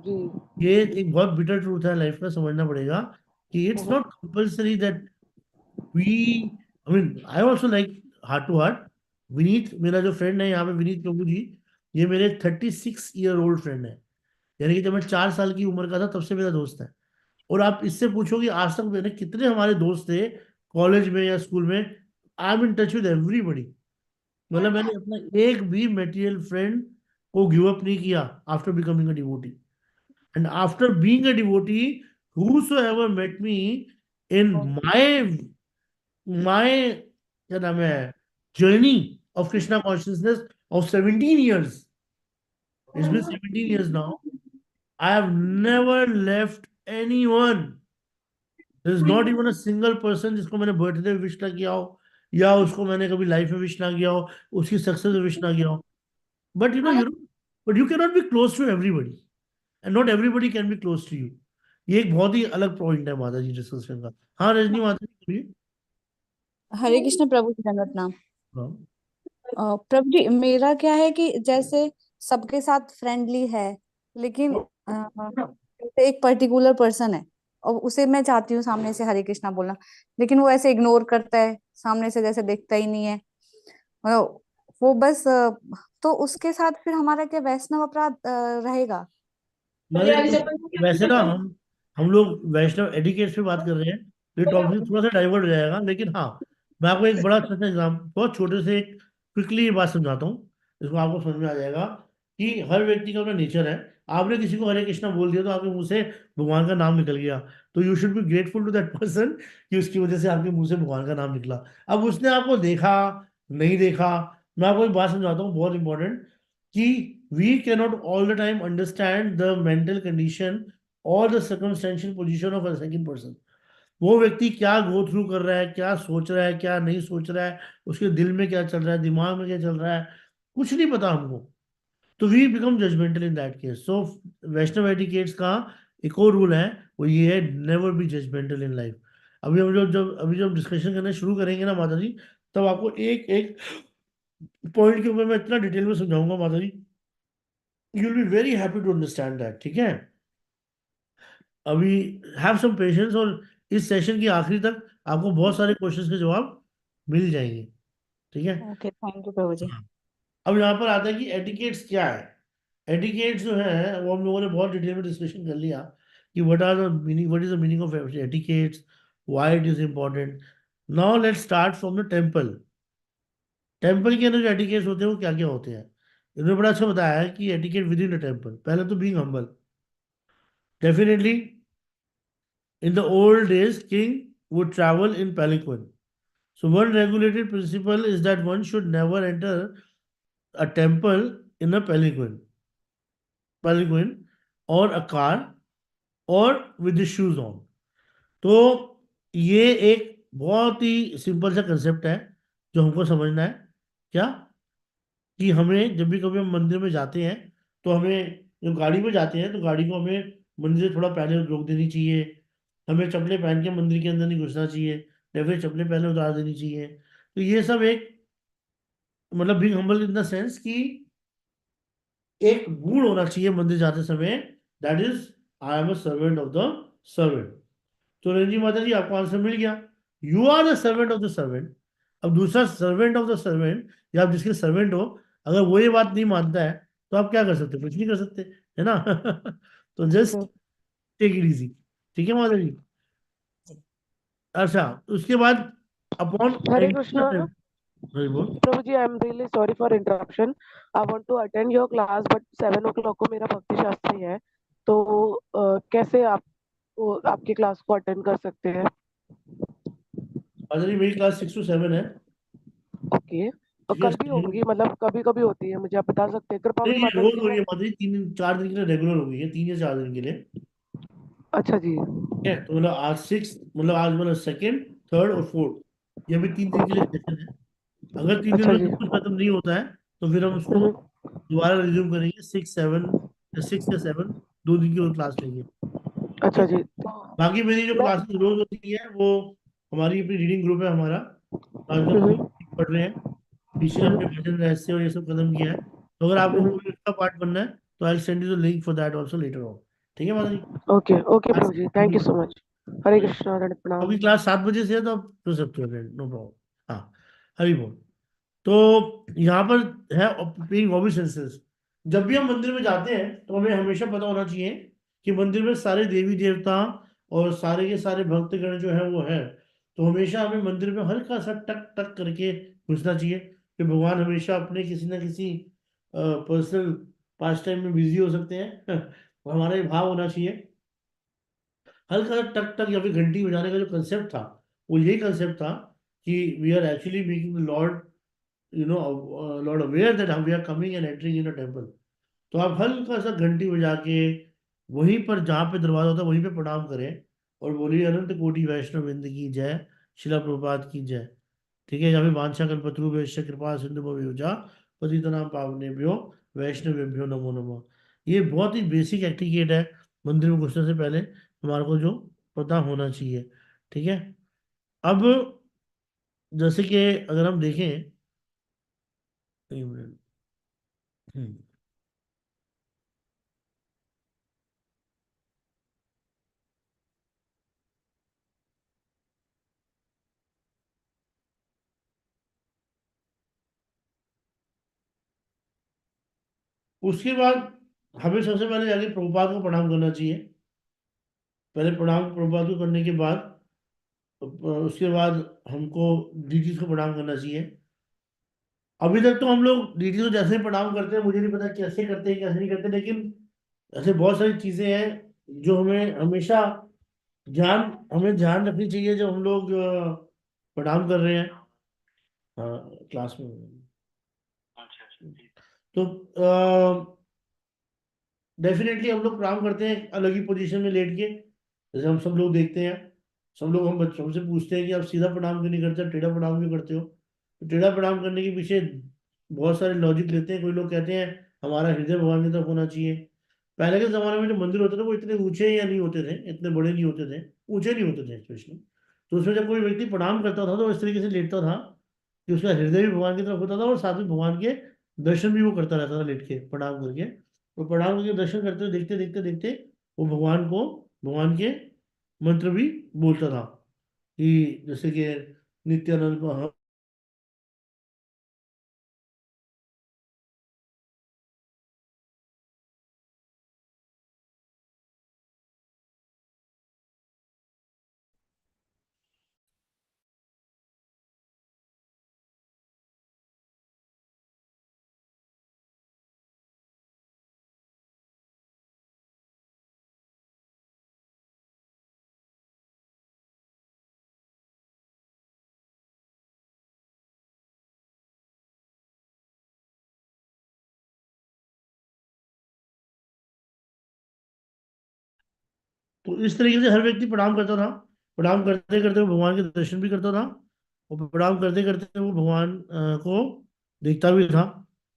जी। ये एक बहुत बिटर ट्रूथ है लाइफ में, समझना पड़ेगा कि it's hmm, not compulsory that we, I mean I also like heart to heart. Vineet मेरा जो फ्रेंड है यहाँ पे, विनीत प्रभु जी, ये मेरे 36 ईयर ओल्ड फ्रेंड है, यानी कि जब मैं 4 साल की उम्र का था तब से मेरा दोस्त है। और आप इससे पूछो कि आज तक मैंने कितने हमारे दोस्त थे कॉलेज में या स्कूल में, I am in touch with everybody. मतलब मैंने अपना एक भी मेटेरियल फ्रेंड को गिव अप नहीं किया after becoming a devotee, and after being a devotee whosoever met me in my क्या नाम है journey of Krishna consciousness of 17 years, it's been 17 years now, I have never left anyone. There is not even a single person जिसको मैंने birthday wish ना किया हो, या उसको मैंने कभी लाइफ में विश ना किया हो, उसकी सक्सेस में विश ना किया हो। But but you can not be close to everybody, and not everybody can be close to you. ये एक बहुत ही अलग पॉइंट है माता जी डिस्कशन का। हाँ रजनी माता जी बोलिए। हरे कृष्ण प्रभु जी, दंडवत प्रणाम। हाँ। प्रभु जी, मेरा क्या है कि जैसे सबके साथ फ्रेंडली है, लेकिन जैसे एक पर्टिकुलर पर्सन है और उसे मैं चाहती हूँ सामने से हरे कृष्णा बोलना, लेकिन वो ऐसे इग्नोर करता है, सामने से जैसे देखता ही नहीं है। अ, वो बस तो उसके साथ फिर हमारा क्या वैष्णव अपराध रहेगा? मतलब वैसे ना हम लोग वैष्णव एडिकेट्स पे बात कर रहे हैं, तो ये टॉपिक थोड़ा सा डाइवर्ट हो जाएगा, लेकिन हाँ मैं आपको एक बड़ा अच्छा सा एग्जाम, बहुत छोटे से एक क्विकली ये बात समझाता हूँ, इसको आपको समझ में आ जाएगा कि हर व्यक्ति का अपना नेचर है। आपने किसी को हरे कृष्णा बोल दिया तो आपके मुंह से भगवान का नाम निकल गया, तो you should be grateful to that person कि उसकी वजह से आपके मुंह से भगवान का नाम निकला। अब उसने आपको देखा नहीं देखा, मैं आपको एक बात समझाता हूँ बहुत इंपॉर्टेंट, कि we cannot all the time understand the mental condition or the circumstantial position of a second person। वो व्यक्ति क्या गो थ्रू कर रहा है, क्या सोच रहा है, क्या नहीं सोच रहा है, उसके दिल में क्या चल रहा है, दिमाग में क्या चल रहा है, कुछ नहीं पता हमको। तो we become judgemental in that case. So Vaishnav etiquettes का एक और रूल है, वो ये है, never be judgemental in life. अभी जब डिस्कशन करना शुरू करेंगे ना माता जी, तब आपको एक एक पॉइंट के ऊपर मैं इतना डिटेल में समझाऊंगा Mata ji, you will be very happy to understand that, ठीक है। अभी हैव सम पेशेंस, और इस सेशन की आखिरी तक आपको बहुत सारे क्वेश्चंस के जवाब मिल जाएंगे, ठीक है। Okay, thank you Prabhu ji. हाँ। अब यहाँ पर आता है कि एटिकेट्स क्या है। एटिकेट्स जो है वो हम लोगों ने बहुत डिटेल में डिस्कशन कर लिया कि what is the meaning of etiquettes, why it is important. Now let's start from the temple. Temple के अंदर जो एटिकेट्स होते हैं वो क्या क्या होते हैं, इन्होंने बड़ा अच्छा बताया है कि etiquette with in the temple. पहले तो being humble. Definitely in the old days king would travel in palanquin. So one regulated principle is that one should never enter a temple in a palanquin or a car or with the shoes on. तो ये एक बहुत ही simple सा concept है जो हमको समझना है. क्या कि हमें जब भी कभी हम मंदिर में जाते हैं तो हमें, जब गाड़ी में जाते हैं तो गाड़ी को हमें मंदिर से थोड़ा पहले रोक देनी चाहिए. हमें चप्पलें पहन के मंदिर के अंदर नहीं घुसना चाहिए, या फिर चप्पलें पहले उतार देनी चाहिए. तो ये सब एक, मतलब being humble in the sense कि एक मूड होना चाहिए मंदिर जाते समय, that is I am a servant of the servant. तो रंजी माता जी आपको आंसर मिल गया. You are the servant of the servant. अब दूसरा सर्वेंट ऑफ द सर्वेंट, या आप जिसके सर्वेंट हो, अगर वो ये बात नहीं मानता है तो आप क्या कर सकते हो, कुछ नहीं कर सकते, है ना. तो जस्ट टेक इट इजी. ठीक है माता जी. अच्छा, उसके बाद upon Hare entry the Krishna. Temple. Hari बोल. Prabhuji, I'm really sorry for interruption. I want to attend your class, but 7 o'clock को मेरा भक्ति शास्त्री है. तो कैसे आप आपकी क्लास को अटेंड कर सकते हैं? माता जी मेरी क्लास 6 to 7 है. ओके. और ठीक है. कल भी होंगी, मतलब कभी कभी होती है, मुझे आप बता सकते हैं? कृपा हुई नहीं, माता रोज जी हो रही मैं. है माता जी, 3 4 दिन के लिए रेगुलर हो गई है, 3 या 4 दिन के लिए. अच्छा जी. ठीक है. तो मतलब आज 6, मतलब आज मतलब सेकेंड, थर्ड और फोर्थ, ये अभी 3 दिन के लिए सेशन है. अगर 3 दिन अच्छा में जी. सब कुछ खत्म नहीं होता है तो फिर हम उसको हम्म, दोबारा रिज्यूम करेंगे. 6 7, 2 दिन की और क्लास लेंगे. अच्छा ठीक. जी. तो बाकी मेरी जो मैं. क्लासेस रोज होती है वो, हमारी अपनी रीडिंग ग्रुप है हमारा. आजकल हम हम्म, भगवत पढ़ रहे हैं. पीछे हमने हम्म, भजन रहस्य और ये सब खत्म किया है. तो अगर आपको हम्म. कोई उसका पार्ट बनना है तो I send you the link for that also later on. ठीक है माता जी. ओके ओके आज प्रभु जी, थैंक यू सो मच. हरे कृष्णा, दंड प्रणाम. आपकी क्लास 7 बजे से है तो आप कर सकते हो, नो प्रॉब्लम. हाँ. हरी बोल. तो यहाँ पर है पेइंग ऑबिसेंसेस. जब भी हम मंदिर में जाते हैं तो हमें हमेशा पता होना चाहिए कि मंदिर में सारे देवी देवता और सारे के सारे भक्तगण जो है वो है. तो हमेशा हमें मंदिर में हल्का सा टक टक करके घुसना चाहिए कि भगवान हमेशा अपने किसी ना किसी पर्सनल पास टाइम में बिजी हो सकते हैं. और हमारा ये भाव होना चाहिए. हल्का सा टक टक या फिर घंटी बजाने का जो कंसेप्ट था वो यही कंसेप्ट था कि we are actually making the lord, lord aware that we are coming and entering in a temple. तो आप हल्का सा घंटी बजा के वहीं पर जहाँ पे दरवाजा होता है वहीं पे प्रणाम करें और बोलिए अनंत कोटि वैष्णव वृंद की जय, शिला प्रभुपाद की जय. ठीक है. या फिर वांछा कल्पतरुभ्यश्च कृपा सिंधुभ्यो पतितनां पावनेभ्यो वैष्णवेभ्यो नमो नमः. ये बहुत ही बेसिक एटिकेट है मंदिर में घुसने से पहले हमारे को जो पता होना चाहिए. ठीक है. अब जैसे कि अगर हम देखें, एक मिनट. हम्म. उसके बाद हमें सबसे पहले जाके प्रभुपाद को प्रणाम करना चाहिए. पहले प्रणाम प्रभुपाद को करने के बाद उसके बाद हमको डीटीज को प्रणाम करना चाहिए. अभी तक तो हम लोग डीटीज को जैसे ही प्रणाम करते हैं, मुझे नहीं पता कैसे करते हैं कैसे नहीं करते, लेकिन ऐसे बहुत सारी चीजें हैं जो हमें हमेशा ध्यान हमें ध्यान रखनी चाहिए जब हम लोग प्रणाम कर रहे हैं. हाँ, क्लास में. तो डेफिनेटली हम लोग प्रणाम करते हैं अलग ही पोजीशन में लेट के, जैसे हम सब लोग देखते हैं. सब लोग हम बच्चों से पूछते हैं कि आप सीधा प्रणाम क्यों नहीं करते, आप टेढ़ा प्रणाम क्यों करते हो. तो टेढ़ा प्रणाम करने के पीछे बहुत सारे लॉजिक लेते हैं. कोई लोग कहते हैं हमारा हृदय भगवान की तरफ होना चाहिए. पहले के जमाने में जो मंदिर होते थे वो इतने ऊंचे या नहीं होते थे, इतने बड़े नहीं होते थे, ऊंचे नहीं होते थे स्पेशली. तो उसमें जब कोई व्यक्ति प्रणाम करता था तो इस तरीके से लेटता था कि उसका हृदय भी भगवान की तरफ होता था और साथ में भगवान के दर्शन भी वो करता रहता था लेट के प्रणाम करके. तो प्रणाम करके दर्शन करते हुए देखते देखते देखते वो भगवान के मंत्र भी बोलता था कि जैसे कि नित्यानंद तो इस तरीके से हर व्यक्ति प्रणाम करता था। प्रणाम करते करते वो भगवान के दर्शन भी करता था, और प्रणाम करते करते वो भगवान को देखता भी था।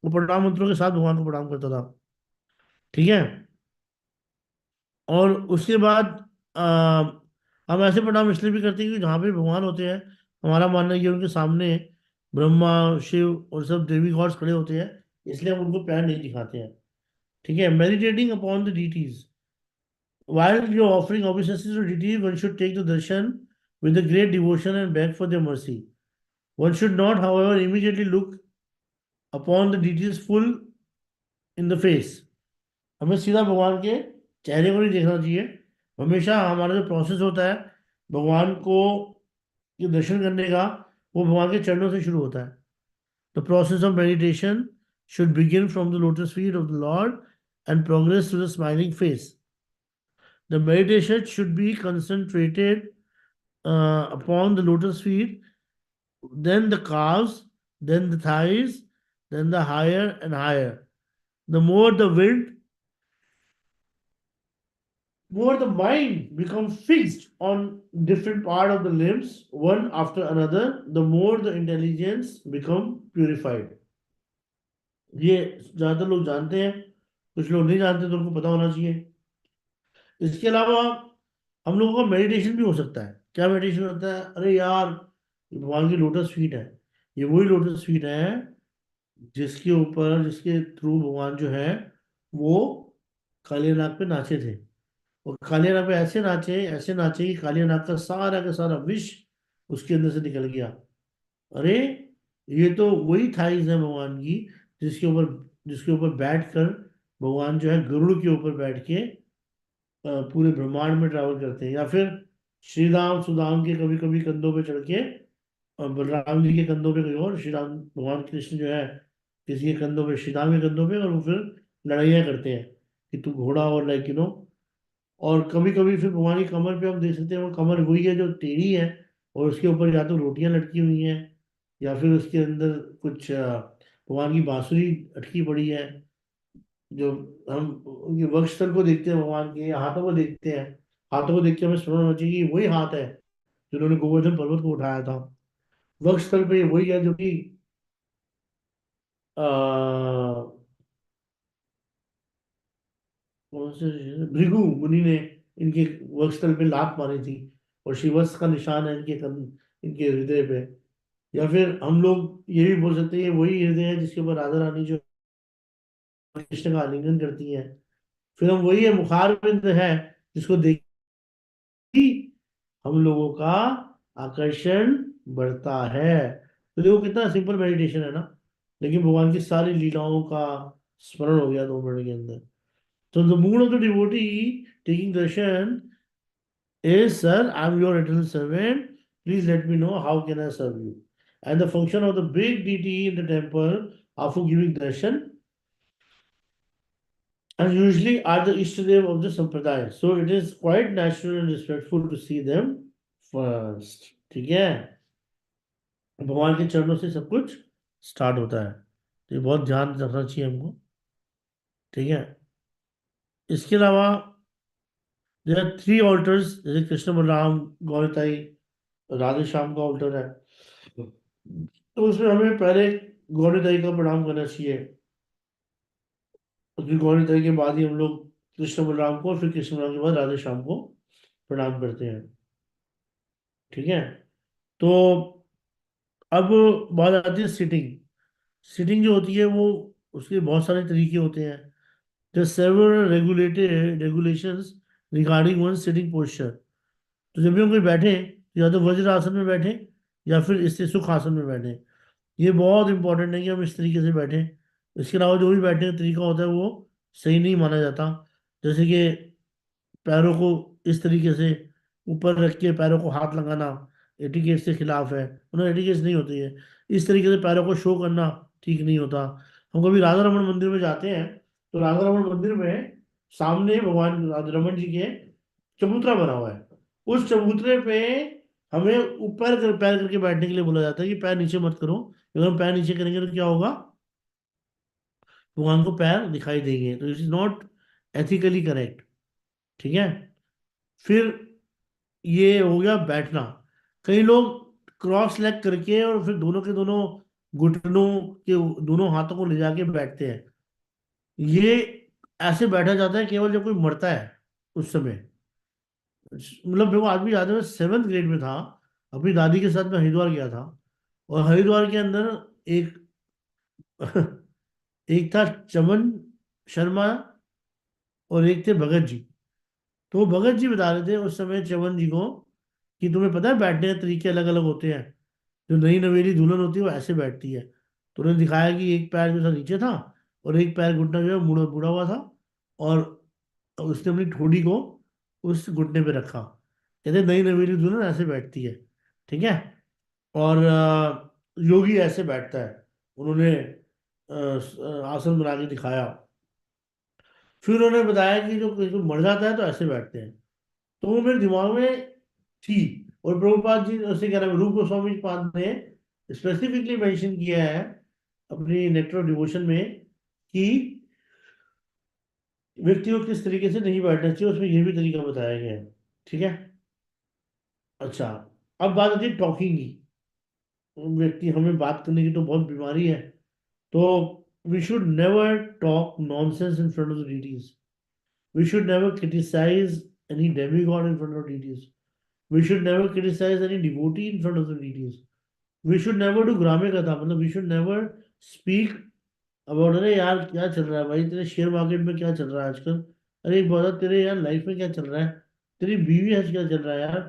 वो प्रणाम मंत्रों के साथ भगवान को प्रणाम करता था। ठीक है। और उसके बाद आ, हम ऐसे प्रणाम इसलिए भी करते हैं कि जहाँ पे भगवान होते हैं, हमारा मानना है कि उनके सामने ब्रह्मा, शिव और सब देवी गॉड्स खड़े होते हैं, इसलिए हम उनको प्यार नहीं दिखाते हैं। ठीक है। Meditating upon the deities. While you're offering obeisances to deities, one should take the darshan with a great devotion and beg for their mercy. One should not, however, immediately look upon the deities full in the face. हमें सीधा भगवान के चेहरे को नहीं देखना चाहिए। हमेशा हमारा जो प्रोसेस होता है भगवान को के दर्शन करने का, वो भगवान के चरणों से शुरू होता है। The process of meditation should begin from the lotus feet of the Lord and progress to the smiling face. The meditation should be concentrated upon the lotus feet, then the calves, then the thighs, then the higher and higher. The more the mind becomes fixed on different part of the limbs, one after another, the more the intelligence become purified. ये ज्यादातर लोग जानते हैं, कुछ लोग नहीं जानते, तो उनको पता होना चाहिए। इसके अलावा हम लोगों का मेडिटेशन भी हो सकता है। क्या मेडिटेशन होता है? अरे यार, ये भगवान की लोटस फीट है, ये वही लोटस फीट है जिसके थ्रू भगवान जो है वो काली नाग पे नाचे थे। और काली नाग पे ऐसे नाचे कि काली नाग का सारा विष उसके अंदर से निकल गया। अरे, ये तो वही थाइज है भगवान की, जिसके ऊपर बैठ कर भगवान जो है गरुड़ के ऊपर बैठ के पूरे ब्रह्मांड में ट्रैवल करते हैं। या फिर श्री राम सुदाम के कभी कभी कंधों पे चढ़ के, और बलराम जी के कंधों पे कोई और, श्री राम भगवान कृष्ण जो है किसी के कंधों पे, श्री राम के कंधों पे, और वो फिर लड़ाइयाँ करते हैं कि तू घोड़ा, और लाइक और कभी कभी फिर भगवान की कमर पे हम देख सकते हैं, वो कमर वही है जो टेढ़ी है, और उसके ऊपर या तो रोटियां लटकी हुई हैं, या फिर उसके अंदर कुछ भगवान की बांसुरी अटकी पड़ी है। जो हम उनके वक्षस्थल को देखते हैं, भगवान के हाथों को देखते हैं, हाथों को देख के हमें स्मरण होना चाहिए कि वही हाथ है जिन्होंने गोवर्धन पर्वत को उठाया था। वक्षस्थल पे वही है जो कि कौन से भृगु मुनि ने इनके वक्षस्थल पे लात मारी थी, और शिवस्य का निशान है इनके हृदय पे। या फिर हम लोग ये भी बोल सकते हैं ये वही हृदय है जिसके ऊपर राधा रानी जो कृष्ण का आलिंगन करती है। फिर हम वही है मुखार बिंद है जिसको देख ही हम लोगों का आकर्षण बढ़ता है। तो देखो कितना सिंपल मेडिटेशन है ना, लेकिन भगवान की सारी लीलाओं का स्मरण हो गया 2 मिनट के अंदर। So the mood of the devotee taking darshan is, sir, I'm your eternal servant. Please let me know how can I serve you. And the function of the big deity in the temple after giving darshan and usually are the Ishtadev of the Sampradaya. So it is quite natural and respectful to see them first. ठीक है। भगवान के चरणों से सब कुछ start होता है, तो ये बहुत ध्यान रखना चाहिए हमको। ठीक है। इसके अलावा there are 3 altars, जैसे कृष्ण बलराम गौरताई राधे श्याम का ऑल्टर है, तो उसमें हमें पहले गौरताई का प्रणाम करना चाहिए। उसकी गौरताई के बाद ही हम लोग कृष्ण बलराम को, और फिर कृष्ण बलराम के बाद राधे श्याम को प्रणाम करते हैं। ठीक है। तो अब बात आती है सिटिंग। सिटिंग जो होती है वो, उसके बहुत सारे तरीके होते हैं। There are several regulated regulations regarding one's sitting posture. तो जब भी हम कोई बैठे, या तो वज्र आसन में बैठे या फिर इससे सुख आसन में बैठे। ये बहुत इंपॉर्टेंट है कि हम इस तरीके से बैठें। इसके अलावा जो भी बैठने का तरीका होता है वो सही नहीं माना जाता। जैसे कि पैरों को इस तरीके से ऊपर रख के पैरों को हाथ लगाना एटिकेट से खिलाफ है, उन्हें एटिकेट नहीं होती है। इस तरीके से पैरों को शो करना ठीक नहीं होता। हम कभी राधा रमन मंदिर में जाते हैं, तो राधा रमन मंदिर में सामने भगवान राधा रमन जी के चबूतरा बना हुआ है। उस चबूतरे पे हमें ऊपर पैर करके बैठने के लिए बोला जाता है कि पैर नीचे मत करो। अगर हम पैर नीचे करेंगे तो क्या होगा, भगवान को पैर दिखाई देंगे, तो it is not ethically correct. ठीक है। फिर ये हो गया बैठना। कई लोग क्रॉस लेग करके और फिर दोनों के दोनों घुटनों के दोनों हाथों को ले जाके बैठते हैं। ये ऐसे बैठा जाता है केवल जब कोई मरता है उस समय। मतलब मेरे को आज भी याद है, मैं 7th ग्रेड में था, अपनी दादी के साथ मैं हरिद्वार गया था। और हरिद्वार के अंदर एक एक था चमन शर्मा और एक थे भगत जी। तो भगत जी बता रहे थे उस समय चमन जी को कि तुम्हें पता है बैठने के तरीके अलग अलग होते हैं। जो नई नवेली दुल्हन होती है वो ऐसे बैठती है। तो उन्होंने दिखाया कि एक पैर जो था नीचे था और एक पैर घुटना जो है मुड़ा मुड़ा हुआ था। और उसने अपनी ठोड़ी को उस घुटने पे रखा। कहते नई नवेली दुल्हन ऐसे बैठती है। ठीक है। और योगी ऐसे बैठता है। उन्होंने आसन बना के दिखाया। फिर उन्होंने बताया कि जो कोई कोई मर जाता है तो ऐसे बैठते हैं। तो वो मेरे दिमाग में थी। और प्रभुपाद जी उसे कह रहा है, रूप गोस्वामी पाद ने स्पेसिफिकली मेंशन किया है अपनी नेक्टर ऑफ डिवोशन में कि व्यक्ति को किस तरीके से नहीं बैठना चाहिए, उसमें यह भी तरीका बताया गया है। ठीक है। अच्छा, अब बात आती है टॉकिंग की। व्यक्ति हमें बात करने की तो बहुत बीमारी है। तो we should never talk nonsense in front of the deities. We should never criticize any demigod in front of deities. We should never criticize any devotee in front of the deities. We should never do ग्राम्य कथा, मतलब we should never speak about अरे यार क्या चल रहा है भाई, तेरे शेयर मार्केट में क्या चल रहा है आजकल। अरे एक बात, तेरे यार लाइफ में क्या चल रहा है। तेरी बीवी आज क्या चल रहा है यार।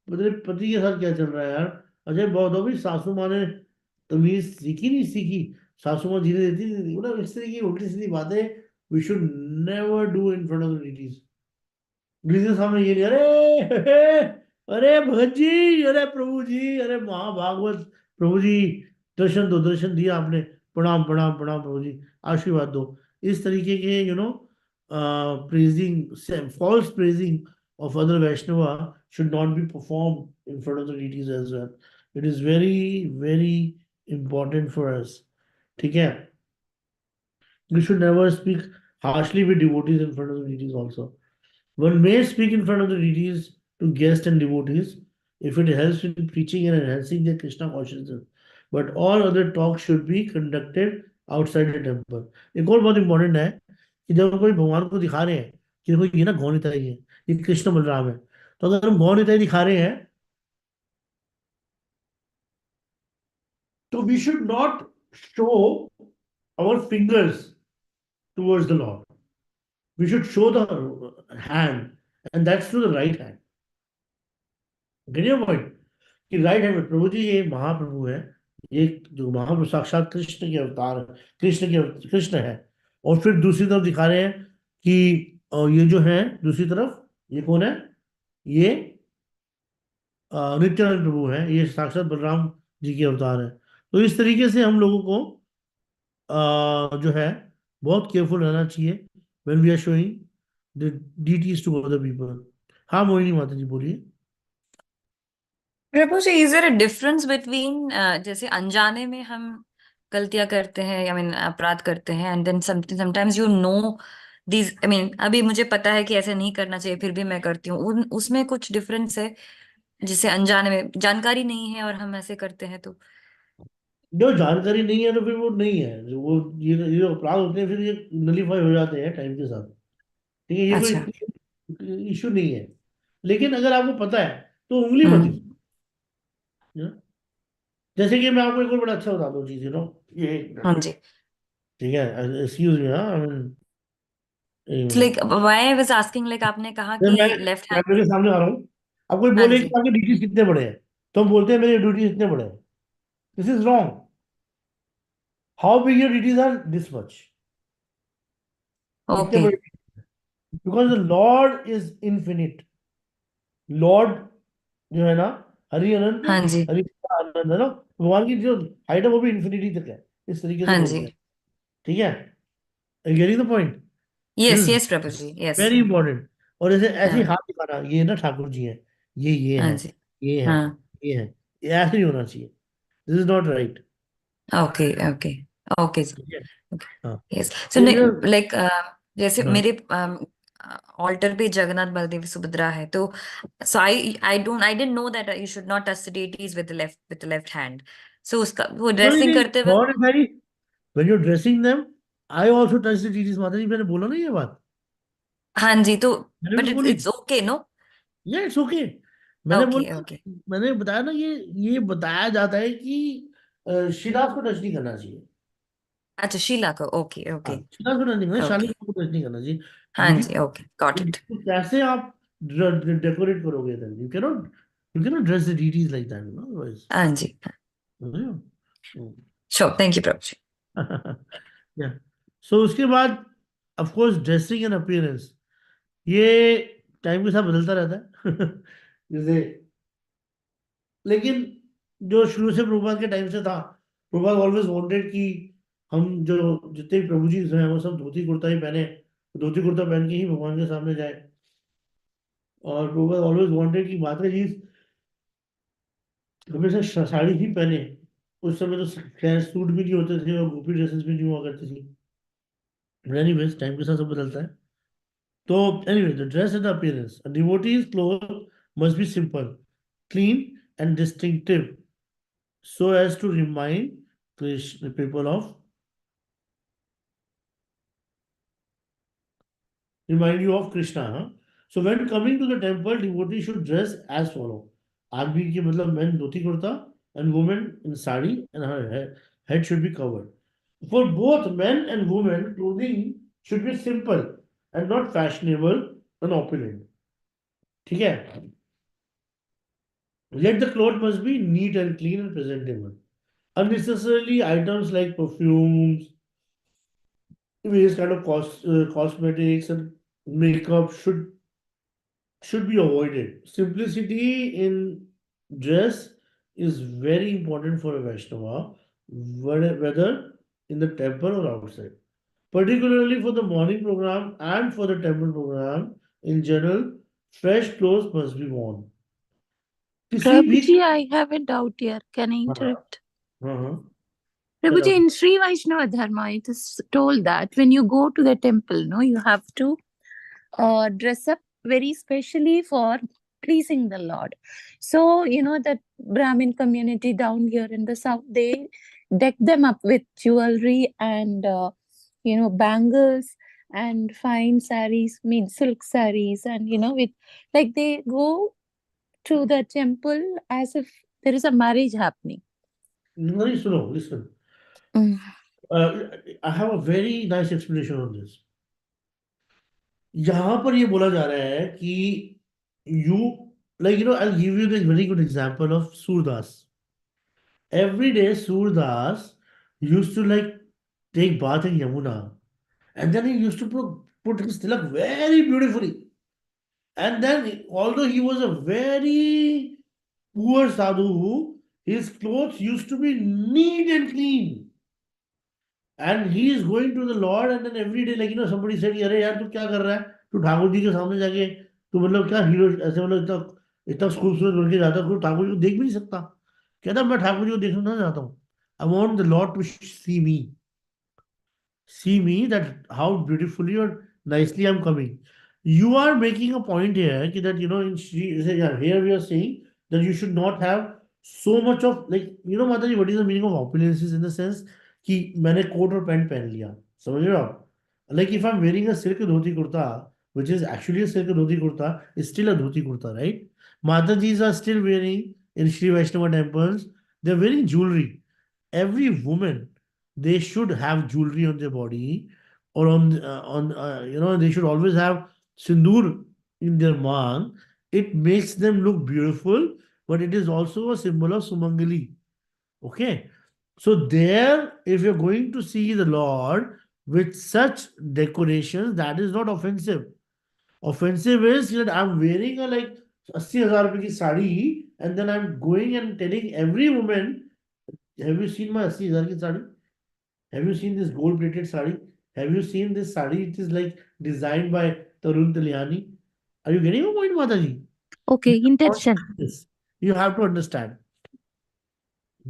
तेरे पति के साथ क्या चल रहा है यार। अजय बहुत हो भाई, सासू माँ ने तमीज सीखी नहीं सीखी। सासू माँ जीने देती नहीं, मतलब इस तरह की उल्टी सीधी बातें we should never do in front of the ladies. गिरजे सामने ये नहीं, अरे अरे भगत जी, अरे प्रभु जी, अरे महाभागवत प्रभु जी, दर्शन दो, दर्शन दिया आपने, प्रणाम प्रणाम प्रणाम प्रभु जी, आशीर्वाद दो। इस तरीके के praising, false praising of other Vaishnava should not be performed in front of the deities as well. It is very very important for us. ठीक है। We should never speak harshly with devotees in front of the deities also. One may speak in front of the deities to guests and devotees if it helps in preaching and enhancing their Krishna consciousness. But all other talk should be conducted outside the temple. एक और बहुत important है कि जब हम कोई भगवान को दिखा रहे हैं कि देखो ये ना गौर निताई है, ये कृष्ण बलराम है, तो अगर हम गौर निताई दिखा रहे हैं तो we should not show our fingers towards the Lord. We should show the hand, and that's to the right hand. Get your point? कि राइट हैंड में प्रभु जी ये महाप्रभु है, ये जो महाप्रभु साक्षात कृष्ण के अवतार है, कृष्ण है। और फिर दूसरी तरफ दिखा रहे हैं कि ये जो है दूसरी तरफ ये कौन है, ये नित्यानंद प्रभु है, ये साक्षात बलराम जी के अवतार है। तो इस तरीके से हम लोगों को जो है बहुत केयरफुल रहना चाहिए when we are showing the deities to other people. हाँ मोहिनी माता जी बोलिए। Prabhu ji, is there a difference between जैसे अनजाने में हम गलतियां करते हैं, आई मीन अपराध करते हैं, and then sometimes you know these, I mean अभी मुझे पता है कि ऐसे नहीं करना चाहिए फिर भी मैं करती हूँ, उसमें कुछ डिफरेंस है? जिसे अनजाने में जानकारी नहीं है और हम ऐसे करते हैं तो? जो जानकारी नहीं है तो फिर वो नहीं है, जो वो ये जो अपराध होते हैं फिर ये नलीफाई हो जाते हैं टाइम के साथ। ठीक है, ये अच्छा। कोई इशू नहीं है। लेकिन अगर आपको पता है तो उंगली मत हम्म। दिखाओ। जैसे कि मैं आपको एक और बड़ा अच्छा बताता हूँ चीज, ये एक हाँ मिनट। जी। ठीक है, एक्सक्यूज मी। हाँ आई मीन एक like minute. Why I was asking, like आपने कहा जब कि मैं लेफ्ट हैंड। कैमरे के सामने आ रहा हूँ, अब कोई हाँ बोले कि जी। आपके ड्यूटीज कितने बड़े हैं, तो हम बोलते हैं मेरे ड्यूटीज इतने बड़े हैं। This is wrong. How big your duties are this much. इतने ओके। बड़े, because the lord is infinite. Lord जो है ना, हरि अनंत, हाँ जी। हरि अनंत है ना, भगवान की जो हाइट है वो भी इन्फिनिटी तक है। इस तरीके से हाँ बोलते जी। हैं। ठीक है, getting the point. This yes is yes Prabhu ji, yes. Very important. और जैसे ऐसे ही हाँ। हाथ दिखाना, ये ना ठाकुर जी है, ये हाँ है, जी। ये है, हाँ। ये है, ये ऐसे नहीं होना चाहिए। This is not right. Okay okay. Okay. ठीक है। हाँ। यस। सो ये जो लाइक जैसे हाँ। मेरे altar पे जगन्नाथ बलदेव सुभद्रा है तो so I didn't know that you should not touch the deities with the left hand. So उसका वो नहीं ड्रेसिंग नहीं, करते वक्त और भाई, when you're dressing them, I also touch the deities, माता जी, मैंने बोला ना ये बात, हाँ जी तो मैंने but भी it's बोली। it's okay no. ये इट्स ओके, मैंने Okay, बोला, okay. मैंने बताया ना, ये बताया जाता है कि शिलाफ को टच नहीं करना चाहिए। अच्छा शीला को ओके हाँ, ओके शिलाफ को टच नहीं करना, ओके शालिग्राम को टच नहीं करना चाहिए। हाँ क्योंकि जी ओके गॉट इट. तो कैसे आप डेकोरेट करोगे, then you can not dress the deities like that, no otherwise. हाँ जी sure thank you Prabhu ji. Yeah, so उसके बाद of course dressing and appearance, ये टाइम के साथ बदलता रहता है। जैसे, लेकिन जो शुरू से प्रभुपाद के टाइम से था, प्रभुपाद ऑलवेज वांटेड कि हम जो जितने भी प्रभु जी हैं वो सब धोती कुर्ता ही पहने, धोती कुर्ता पहन के ही भगवान के सामने जाए। और प्रभुपाद ऑलवेज वांटेड कि माता जी हमेशा साड़ी ही पहने। उस समय तो खैर सूट भी नहीं होते थे और गोपी ड्रेसेस भी नहीं हुआ करती थी। एनीवेज टाइम के साथ सब बदलता है। तो anyway, the dress and the appearance, a devotee's clothes must be simple, clean and distinctive, so as to remind Krishna, people of remind you of Krishna, huh? So when coming to the temple, devotee should dress as follow. आदमी की मतलब men dhoti kurta, and women in sari, and her head should be covered. For both men and women, clothing should be simple and not fashionable and opulent. ठीक है? Yet the cloth must be neat and clean and presentable. Unnecessarily items like perfumes, various kind of cosmetics and makeup should be avoided. Simplicity in dress is very important for a Vaishnava, whether in the temple or outside. Particularly for the morning program and for the temple program, in general, fresh clothes must be worn. किसी भी Prabhuji, I have a doubt here. Can I हाँ interrupt? हाँ हाँ, क्या Prabhuji, doubt? in Sri Vaishnava Dharma, it is told that when you go to the temple, no, you have to dress up very specially for pleasing the Lord. So, that Brahmin community down here in the south, they deck them up with jewelry and, bangles and fine saris, mean silk saris, and, with like they go to the temple as if there is a marriage happening. नहीं, सुनो, listen. Mm. I have a very nice explanation on this. यहाँ पर ये बोला जा रहा है कि you, like, I'll give you the very good example of Surdas. Every day Surdas used to like take bath in Yamuna, and then he used to put his tilak very beautifully. And then, although he was a very poor sadhu, his clothes used to be neat and clean. And he is going to the Lord, and then every day, like, somebody said, अरे यार तू क्या कर रहा है, तू ठाकुर जी के सामने जाके, तू मतलब क्या हीरो ऐसे, मतलब इतना इतना खूबसूरत बन के जाता, कोई ठाकुर जी को देख भी नहीं सकता। कहता मैं ठाकुर जी को देखना चाहता हूँ, I want the lord to see me, see me, that how beautifully or nicely I'm coming. You are making a point here that in yeah, here we are saying that you should not have so much of, like, Mataji, what is the meaning of opulence is in the sense कि मैंने coat और pant पहन लिया, समझ रहे हो आप? Like if I'm wearing a silk dhoti kurta, which is actually a silk dhoti kurta, is still a dhoti kurta, right? Matajis are still wearing in Sri Vaishnava temples, they're wearing jewelry. Every woman, they should have jewelry on their body, or they should always have sindoor in their mang. It makes them look beautiful, but it is also a symbol of sumangali. Okay, so there, if you're going to see the Lord with such decorations, that is not offensive. Offensive is that I'm wearing a like 80,000 rupees ki sari, and then I'm going and telling every woman, have you seen my 80,000 ki sari? Have you seen this gold plated sari? Have you seen this sari? It is like designed by Tarun Talyani. Are you getting my point, Mataji? Okay, You have to intention. understand this. You have to understand.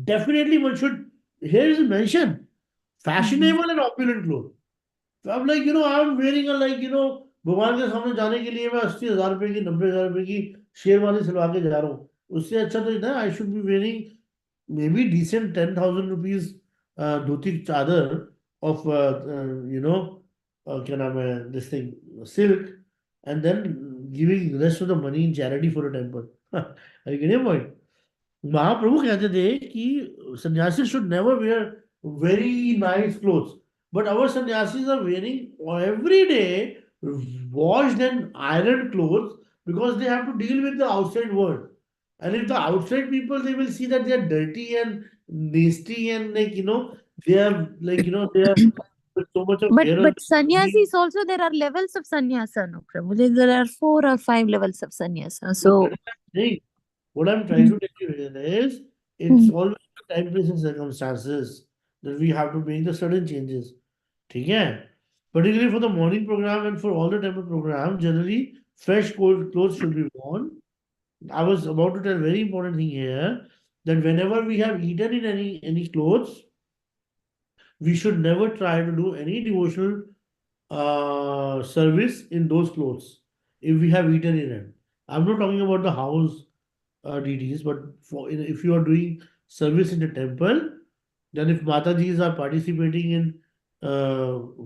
Definitely one should, here is mentioned, fashionable and opulent clothes. So I'm like, I'm wearing a like, भगवान के सामने जाने के लिए मैं 80,000 रुपए की, 90,000 रुपए की शेरवानी सिलवा के जा रहा हूँ, उससे अच्छा तो ना I should be wearing maybe decent 10,000 rupees dhoti chadar of क्या नाम है this thing, silk, and then giving rest of the money in charity for a temple. I get your point. Mahaprabhu कहते थे कि sannyasi should never wear very nice clothes, but our sannyasis are wearing every day washed and ironed clothes because they have to deal with the outside world. And if the outside people, they will see that they are dirty and nasty and like, they are like, they are with so much of hair on But sannyasis also, there are levels of sannyasa, no Prabhu. There are 4 or 5 levels of sannyasa. So thing. What I'm trying to tell you here is it's Hmm. always the time, place, and circumstances that we have to make the certain changes. ठीक है? Particularly for the morning program and for all the temple program, generally fresh cold clothes should be worn. I was about to tell a very important thing here that whenever we have eaten in any clothes, we should never try to do any devotional service in those clothes if we have eaten in it. I'm not talking about the house deities, but if you are doing service in the temple, then if Matajis are participating in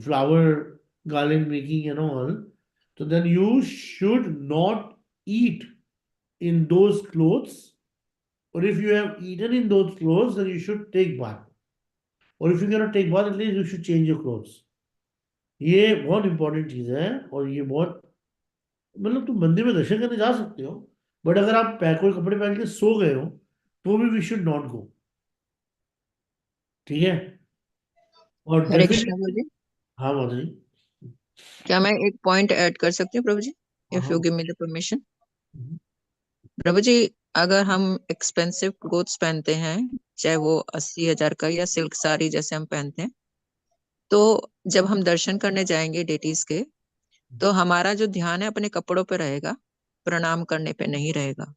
flower garland making and all, so then you should not eat in those clothes. Or if you have eaten in those clothes, then you should take bath. Or if you cannot take bath, at least you should change your clothes. ये बहुत important चीज है। और ये बहुत, मतलब तुम मंदिर में दर्शन करने जा सकते हो, बट अगर आप कोई कपड़े पहन के सो गए हो तो भी वी शुड नॉट गो। ठीक है? और हरे कृष्णा प्रभु डेफिनेटली। जी, हाँ माधुरी। क्या मैं एक पॉइंट ऐड कर सकती हूँ प्रभु जी, हाँ इफ यू हाँ। Give me the permission? Prabhu ji, अगर हम एक्सपेंसिव क्लोथ्स पहनते हैं, चाहे वो 80,000 का या सिल्क साड़ी जैसे हम पहनते हैं, तो जब हम दर्शन करने जाएंगे डेटीज के, तो हमारा जो ध्यान है अपने कपड़ों पे रहेगा, प्रणाम करने पे नहीं रहेगा।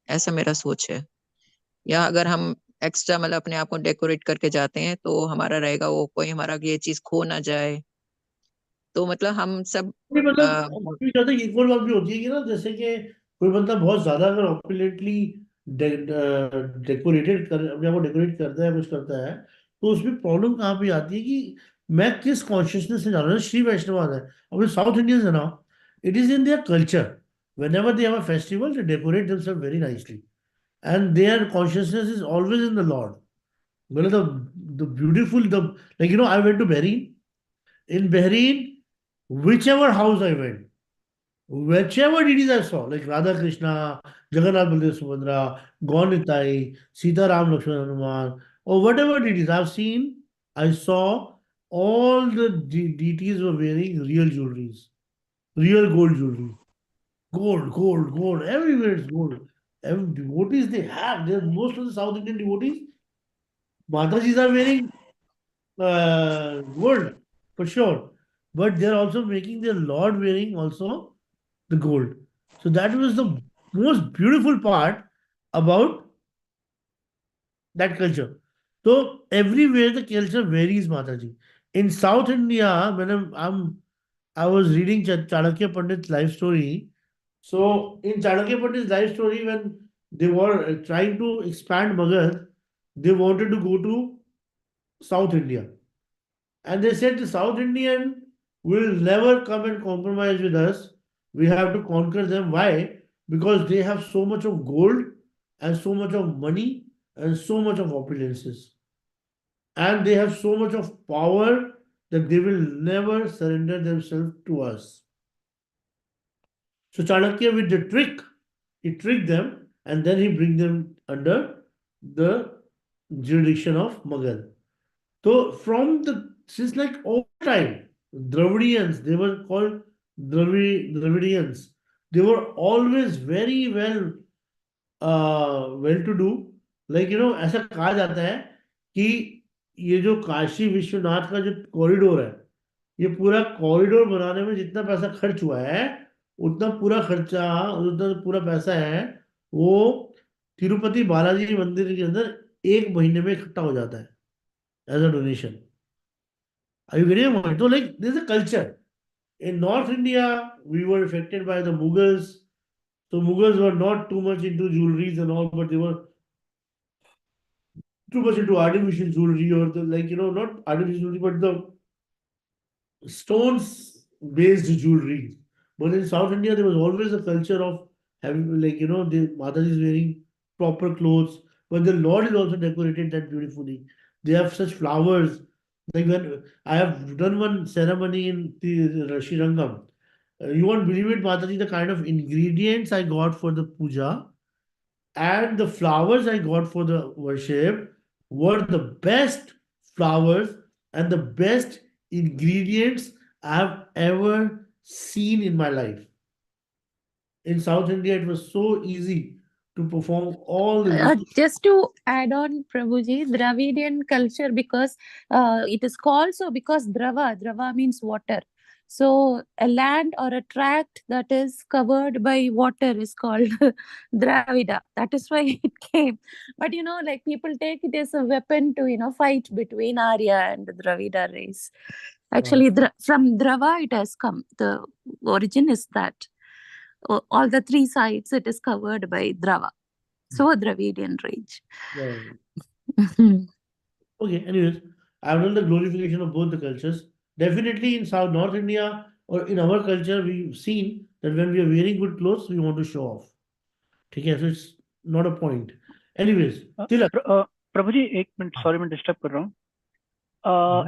ऐसा मेरा सोच है। या अगर हम एक्स्ट्रा मतलब अपने आप को डेकोरेट करके जाते हैं, तो हमारा रहेगा वो कोई हमारा ये चीज खो ना जाए। तो मतलब हम सब नहीं, अ, मतलब भी कहते हैं एक और बात भी होती है कि ना, जैसे कि कोई बंदा बहुत ज्यादा अगर ऑपुलेंटली डेकोरेटेड कर अपने आप को डेकोरेट करता है, कुछ करता है, तो उसमें प्रॉब्लम कहाँ पे आती है कि मैं किस कॉन्शियसनेस से जा रहा हूँ। श्री वैष्णव है, अब साउथ इंडियंस है ना, it is in their culture, whenever they have a festival they decorate themselves very nicely and their consciousness is always in the Lord. Well, the beautiful, the like, I went to Bahrain. In Bahrain, whichever house I went, whichever deities I saw, like Radha Krishna, Jagannath Baldev Subhadra, Gaunitai, Sita Ram Lakshmana Hanuman, or whatever deities I've seen, I saw all the deities were wearing real jewelries, real gold jewelry. Gold, gold, gold, everywhere it's gold. Every devotees they have, most of the South Indian devotees, Matajis are wearing gold for sure, but they're also making their Lord wearing also the gold. So that was the most beautiful part about that culture. So everywhere the culture varies, Mataji. In South India, when I was reading Chanakya Pandit's life story. So in Chanakya Pandit's life story, when they were trying to expand Magad, they wanted to go to South India. And they said the South Indian will never come and compromise with us. We have to conquer them. Why? Because they have so much of gold and so much of money and so much of opulences. And they have so much of power that they will never surrender themselves to us. So Chanakya with the trick, he tricked them and then he bring them under the jurisdiction of Mughal. So from the since like all time, Dravidians, they were called Dravidians. They were always very well to do. Like ऐसा कहा जाता है कि ये जो काशी विश्वनाथ का जो corridor है, ये पूरा कॉरिडोर बनाने में जितना पैसा खर्च हुआ है, उतना पूरा खर्चा, उतना पूरा पैसा है, वो तिरुपति बालाजी मंदिर के अंदर एक महीने में इकट्ठा हो जाता है as a donation. Are you getting my point? So like there's a culture. In North India, we were affected by the Mughals. So Mughals were not too much into jewelries and all, but they were too much into artificial jewelry, or the, like, not artificial jewelry, but the stones based jewelry. But in South India, there was always a culture of having, like, the Mataji is wearing proper clothes, but the Lord is also decorated that beautifully. They have such flowers. Like, when I have done one ceremony in the Srirangam, you won't believe it, Mataji, the kind of ingredients I got for the puja and the flowers I got for the worship were the best flowers and the best ingredients I've ever seen in my life. In South India, it was so easy to perform all the rituals. Just to add on, Prabhuji, Dravidian culture, because it is called so because Drava means water. So a land or a tract that is covered by water is called Dravida. That is why it came. But like people take it as a weapon to fight between Arya and the Dravida race. Actually, from Drava it has come. The origin is that all the three sides it is covered by Drava. So a Dravidian range. Okay, anyways, I've done the glorification of both the cultures. Definitely in South North India or in our culture, we've seen that when we are wearing good clothes, we want to show off. Okay, so it's not a point. Anyways, Tilak. प्रभु जी एक minute, sorry मैं disturb कर रहा हूँ.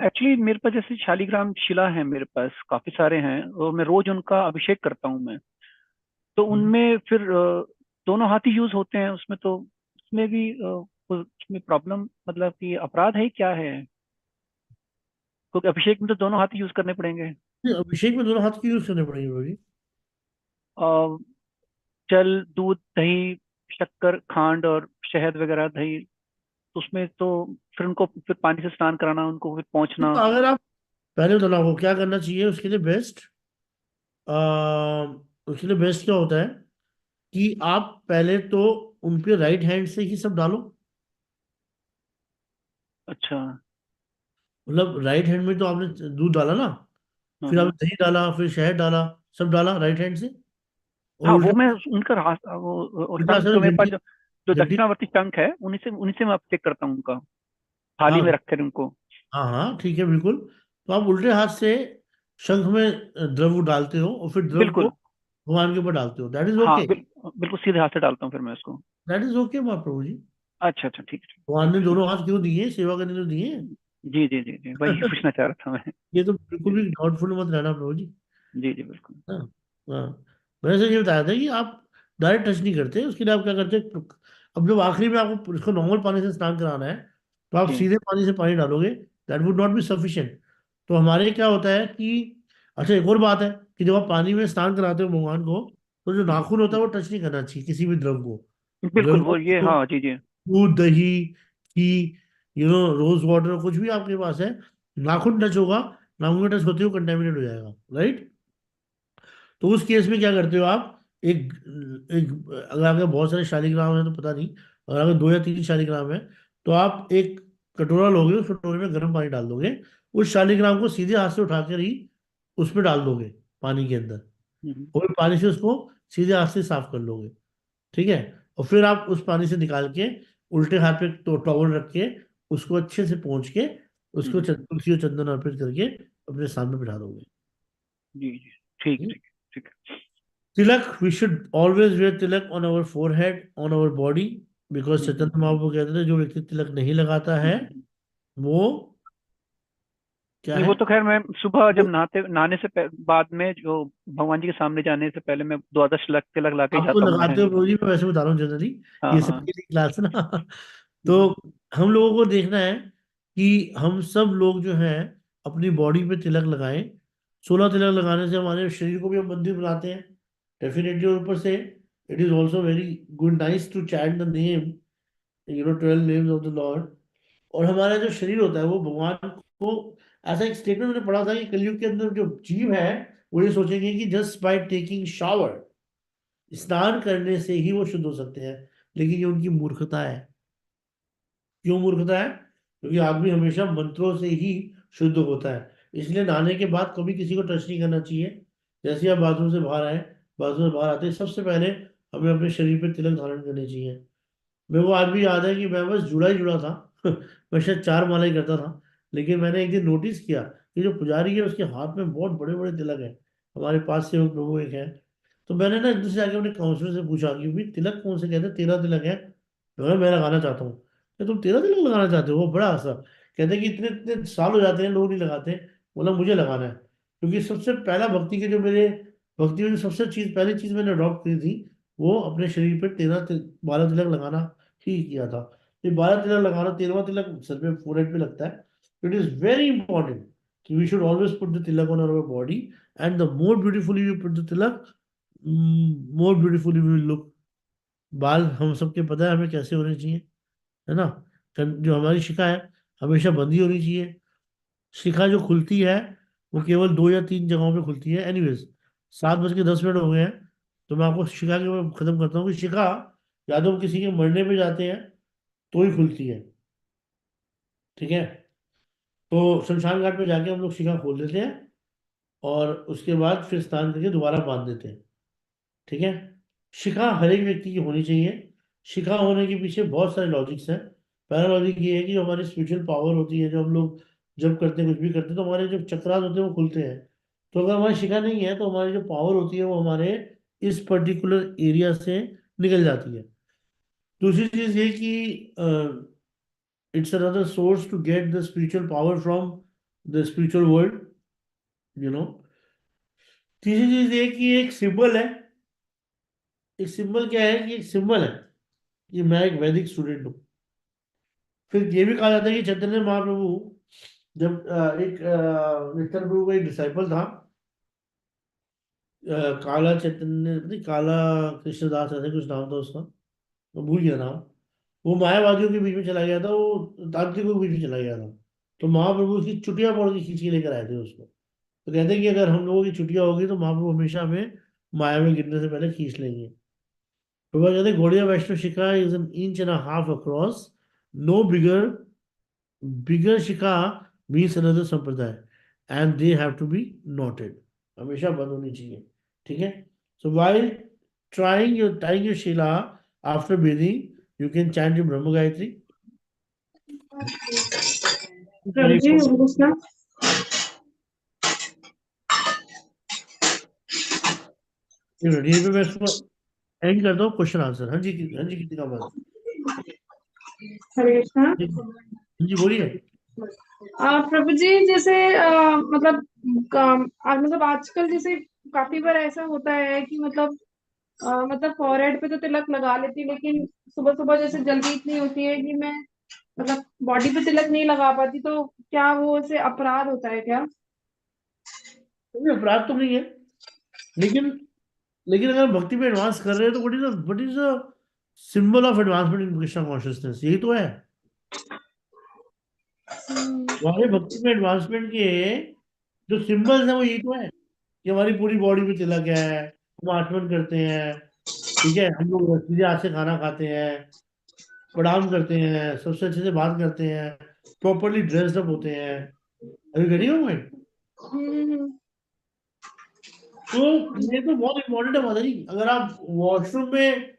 Actually मेरे पास जैसे शालिग्राम शिला है, मेरे पास काफी सारे हैं और मैं रोज उनका अभिषेक करता हूँ मैं. तो उनमें फिर दोनों हाथ ही यूज होते हैं उसमें, तो उसमें भी उसमें प्रॉब्लम, मतलब कि अपराध है क्या है? क्योंकि अभिषेक में तो दोनों हाथ ही यूज करने पड़ेंगे. अभिषेक में दोनों हाथ की यूज करने पड़ेंगे भाई. जल, दूध, दही, शक्कर, खांड और शहद वगैरह, दही, तो उसमें तो फिर उनको फिर पानी से स्नान कराना, उनको फिर पहुंचना. तो अगर आप पहले तो आपको क्या करना चाहिए उसके लिए बेस्ट, उसके लिए बेस्ट क्या होता है कि आप पहले तो उन पे राइट हैंड से ही सब डालो. अच्छा. मतलब राइट हैंड में तो आपने दूध डाला ना, फिर आपने दही डाला, फिर शहद डाला, सब डाला राइट हैंड से. और हाँ, वो उल्टा मैं उनका वो उल्टा शंख से जो मेरे पास घंटी जो घंटी. दक्षिणावर्ती शंख है, उन्हीं से मैं अभिषेक करता हूँ उनका, थाली हाँ में रख कर उनको. हाँ हाँ, ठीक है, बिल्कुल. तो आप उल्टे हाथ से शंख में द्रव डालते हो और फिर द्रव को बिल्कुल. भगवान के ऊपर डालते हो. दैट इज हाँ, ओके. बिल्कुल सीधे हाथ से डालता हूँ फिर मैं उसको. That is okay Mahaprabhu ji. अच्छा अच्छा, ठीक है. भगवान ने दोनों हाथ क्यों दिए? सेवा करने तो दिए. जी जी जी जी, वही पूछना चाह रहा था मैं. ये तो बिल्कुल जी भी डाउटफुल मत रहना प्रभु जी. जी जी, बिल्कुल. हाँ हाँ. मैंने सर ये बताया था कि आप डायरेक्ट टच नहीं करते, उसके लिए आप क्या करते हैं. अब जब आखिरी में आपको उसको नॉर्मल पानी से स्नान कराना है, तो आप जी सीधे पानी से पानी डालोगे. That would not be sufficient. तो हमारे क्या होता है कि, अच्छा, एक और बात है कि जब आप पानी में स्नान कराते हो भगवान को, तो जो नाखून होता है वो टच नहीं करना चाहिए किसी भी द्रव को. बिल्कुल, द्रव वो ये, को हाँ जी जी. दूध, दही, घी, रोज वाटर, कुछ भी आपके पास है, नाखून टच होगा, नाखून टच होते हुए कंटेमिनेट हो जाएगा. राइट. तो उस केस में क्या करते हो आप, एक एक अगर आपके बहुत सारे शालिग्राम है तो पता नहीं, अगर आपके 2 या 3 शालिग्राम है, तो आप एक कटोरा लोगे, उस कटोरे में गर्म पानी डाल दोगे, उस शालिग्राम को सीधे हाथ से उठाकर ही उसमें डाल दोगे पानी के अंदर, हम्म, और पानी से उसको सीधे हाथ से साफ कर लोगे. ठीक है. और फिर आप उस पानी से निकाल के उल्टे हाथ पे तो टॉवल रख के उसको अच्छे से पोंछ के उसको हम्म, तुलसी और चंदन अर्पित करके अपने सामने बिठा दोगे. जी जी, ठीक ठीक ठीक है. Tilak, we should always wear tilak on our forehead, on our body, because Chaitanya Mahaprabhu कहते थे जो व्यक्ति तिलक नहीं लगाता है हम्म. वो क्या नहीं, है. वो तो खैर मैं सुबह जब वो नहाने से बाद में, जो भगवान जी के सामने जाने से पहले मैं द्वादश तिलक ला के ही आप तो जाता हूँ लगाते नहाने. हो प्रभु जी, मैं वैसे बता रहा हूँ जनरली, हाँ ये हाँ. सबके लिए क्लास है ना. तो हम्म, हम लोगों को देखना है कि हम सब लोग जो हैं अपनी बॉडी पे तिलक लगाएं. 16 तिलक लगाने से हमारे शरीर को भी हम मंदिर बनाते हैं डेफिनेटली. और ऊपर से it is also very good nice to chant the name, 12 names of the lord. और हमारा जो शरीर होता है वो भगवान को, ऐसा एक स्टेटमेंट मैंने पढ़ा था कि कलयुग के अंदर जो जीव है वो ये सोचेंगे कि जस्ट बाय टेकिंग शावर, स्नान करने से ही वो शुद्ध हो सकते हैं. लेकिन ये उनकी मूर्खता है. क्यों मूर्खता है? क्योंकि आदमी हमेशा मंत्रों से ही शुद्ध होता है. इसलिए नहाने के बाद कभी किसी को टच नहीं करना चाहिए। जैसे ही आप बाथरूम से बाहर आए, बाथरूम से बाहर आते ही सबसे पहले हमें अपने शरीर पे तिलक धारण करनी चाहिए। मेरे को आज भी याद है कि मैं बस जुड़ा ही जुड़ा था मैं शायद 4 माला ही करता था, लेकिन मैंने एक दिन नोटिस किया कि जो पुजारी है उसके हाथ में बहुत बड़े बड़े तिलक हैं। हमारे पास से वो प्रभु एक है, तो मैंने ना इनसे जाके अपने काउंसलर से पूछा कि भाई तिलक कौन से कहते हैं, 13 तिलक है। मैं लगाना चाहता हूँ। तुम 13 तिलक लगाना चाहते हो? वो बड़ा हंसा। कहते कि इतने इतने साल हो जाते हैं लोग नहीं लगाते। बोला मुझे लगाना है, क्योंकि सबसे पहला भक्ति के जो मेरे भक्ति में जो सबसे पहली चीज मैंने अडॉप्ट करी थी, वो अपने शरीर पे 12 तिलक लगाना ही किया था। ये 12 तिलक लगाना, 13वां तिलक सर पे फोrehead पे लगता है। इट इज वेरी इंपॉर्टेंट कि we should always put the tilak on our body, and the more beautifully you put the tilak, more beautifully we will look. बाल हम सबके पता है हमें कैसे होने चाहिए, है ना। जो हमारी शिखा है हमेशा बंदी होनी चाहिए। शिखा जो खुलती है वो केवल 2 या 3 जगहों पे खुलती है। एनीवेज, 7:10 हो गए हैं, तो मैं आपको शिखा के ऊपर खत्म करता हूँ कि शिखा या तो किसी के मरने पे जाते हैं तो ही खुलती है, ठीक है। तो शमशान घाट पे जाके हम लोग शिखा खोल देते हैं, और उसके बाद फिर स्नान करके दोबारा बांध देते हैं, ठीक है। शिखा हर एक व्यक्ति की होनी चाहिए। शिखा होने के पीछे बहुत सारे लॉजिक्स हैं। पहला लॉजिक ये है कि जो हमारी स्पिरिचुअल पावर होती है, जो हम लोग जब करते हैं कुछ भी करते हैं तो हमारे जो चक्रास होते हैं वो खुलते हैं। तो अगर हमारी शिखा नहीं है तो हमारी जो पावर होती है वो हमारे इस पर्टिकुलर एरिया से निकल जाती है। दूसरी चीज ये कि it's another source to get the spiritual power from the spiritual world, you know. तीसरी चीज ये कि एक सिंबल है। एक सिंबल क्या है कि एक सिंबल है कि मैं एक वैदिक स्टूडेंट हूँ। फिर ये भी कहा जाता है कि चैतन्य महाप्रभु जब एक नित्यानंद प्रभु का एक डिसाइपल था, काला चैतन्य नहीं, काला कृष्णदास ऐसे कुछ नाम था उसका, मैं भूल गया नाम। वो मायावादियों के बीच में चला गया था, वो तांत्रिकों के बीच में चला गया था। तो महाप्रभु उसकी चुटिया पकड़ के खींच के लेकर आए थे उसको। तो कहते हैं कि अगर हम लोगों की छुट्टियां होगी तो महाप्रभु हमेशा हमें माया में गिरने से पहले खींच लेंगे। तो वह कहते हैं Gaudiya Vaishnav shikha is an inch and half across, no bigger, bigger shikha means another sampradaya, and they have to be knotted, हमेशा बंद होनी चाहिए, ठीक है। So while trying your tying your शिला after bathing you can chant your Brahma Gayatri. प्रभु जी नमस्कार। यहीं पे मैं इसको एंड करता हूँ, क्वेश्चन आंसर। हाँ जी, हाँ जी, कितनी का बात। हरे कृष्णा। हाँ जी बोलिए। प्रभु जी जैसे मतलब मतलब आजकल जैसे काफी बार ऐसा होता है कि मतलब फॉरहेड पे तो तिलक लगा लेती, लेकिन सुबह सुबह जैसे जल्दी इतनी होती है कि मैं मतलब बॉडी पे तिलक नहीं लगा पाती, तो क्या वो उसे अपराध होता है क्या? कोई अपराध तो नहीं है, लेकिन लेकिन अगर भक्ति में एडवांस कर रहे हैं तो what is the symbol of advancement in Krishna consciousness, यही तो है। हमारे भक्ति में एडवांसमेंट के जो सिंबल्स हैं वो यही तो है कि हमारी पूरी बॉडी में तिलक है, हम आचमन करते हैं, ठीक है, हम लोग सीधे हाथ से खाना खाते हैं, प्रणाम करते हैं, सबसे अच्छे से बात करते हैं, प्रॉपरली ड्रेस्ड अप होते हैं। अभी गेटिंग माय पॉइंट? हम्म। तो ये तो बहुत इंपॉर्टेंट है माता जी। अगर आप वॉशरूम में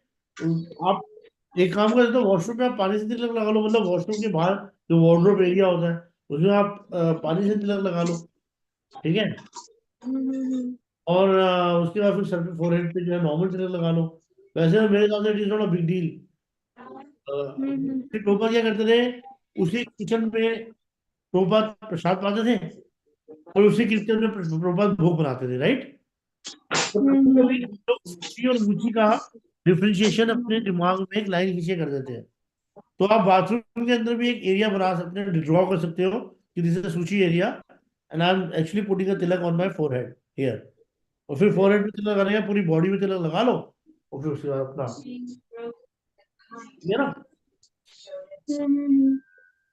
आप एक काम कर सकते हो, वॉशरूम में आप पानी से तिलक लगा लो, मतलब वॉशरूम के बाहर जो वार्डरोब एरिया होता है उसमें आप पानी से तिलक लगा लो, ठीक है। और उसके बाद फिर सर पे फोरहेड पे जो है नॉर्मल तिलक लगा लो। वैसे तो मेरे हिसाब से it is not a big deal. फिर टोपा क्या करते थे, उसी किचन में टोपा प्रसाद पाते थे और उसी किचन में टोपा भोग बनाते थे, राइट। तो कभी कभी हम लोग रुचि और रुचि का डिफरेंशिएशन अपने दिमाग में एक लाइन खींचे कर देते हैं। तो आप बाथरूम के अंदर भी एक एरिया बना सकते हैं, ड्रॉ कर सकते हो कि दिस इज सूची area, and I am actually putting a Tilak on my forehead here. और फिर फोरहेड पे तिलक लगाने का, पूरी बॉडी में तिलक लगा लो, और फिर उसके बाद अपना, ये ना,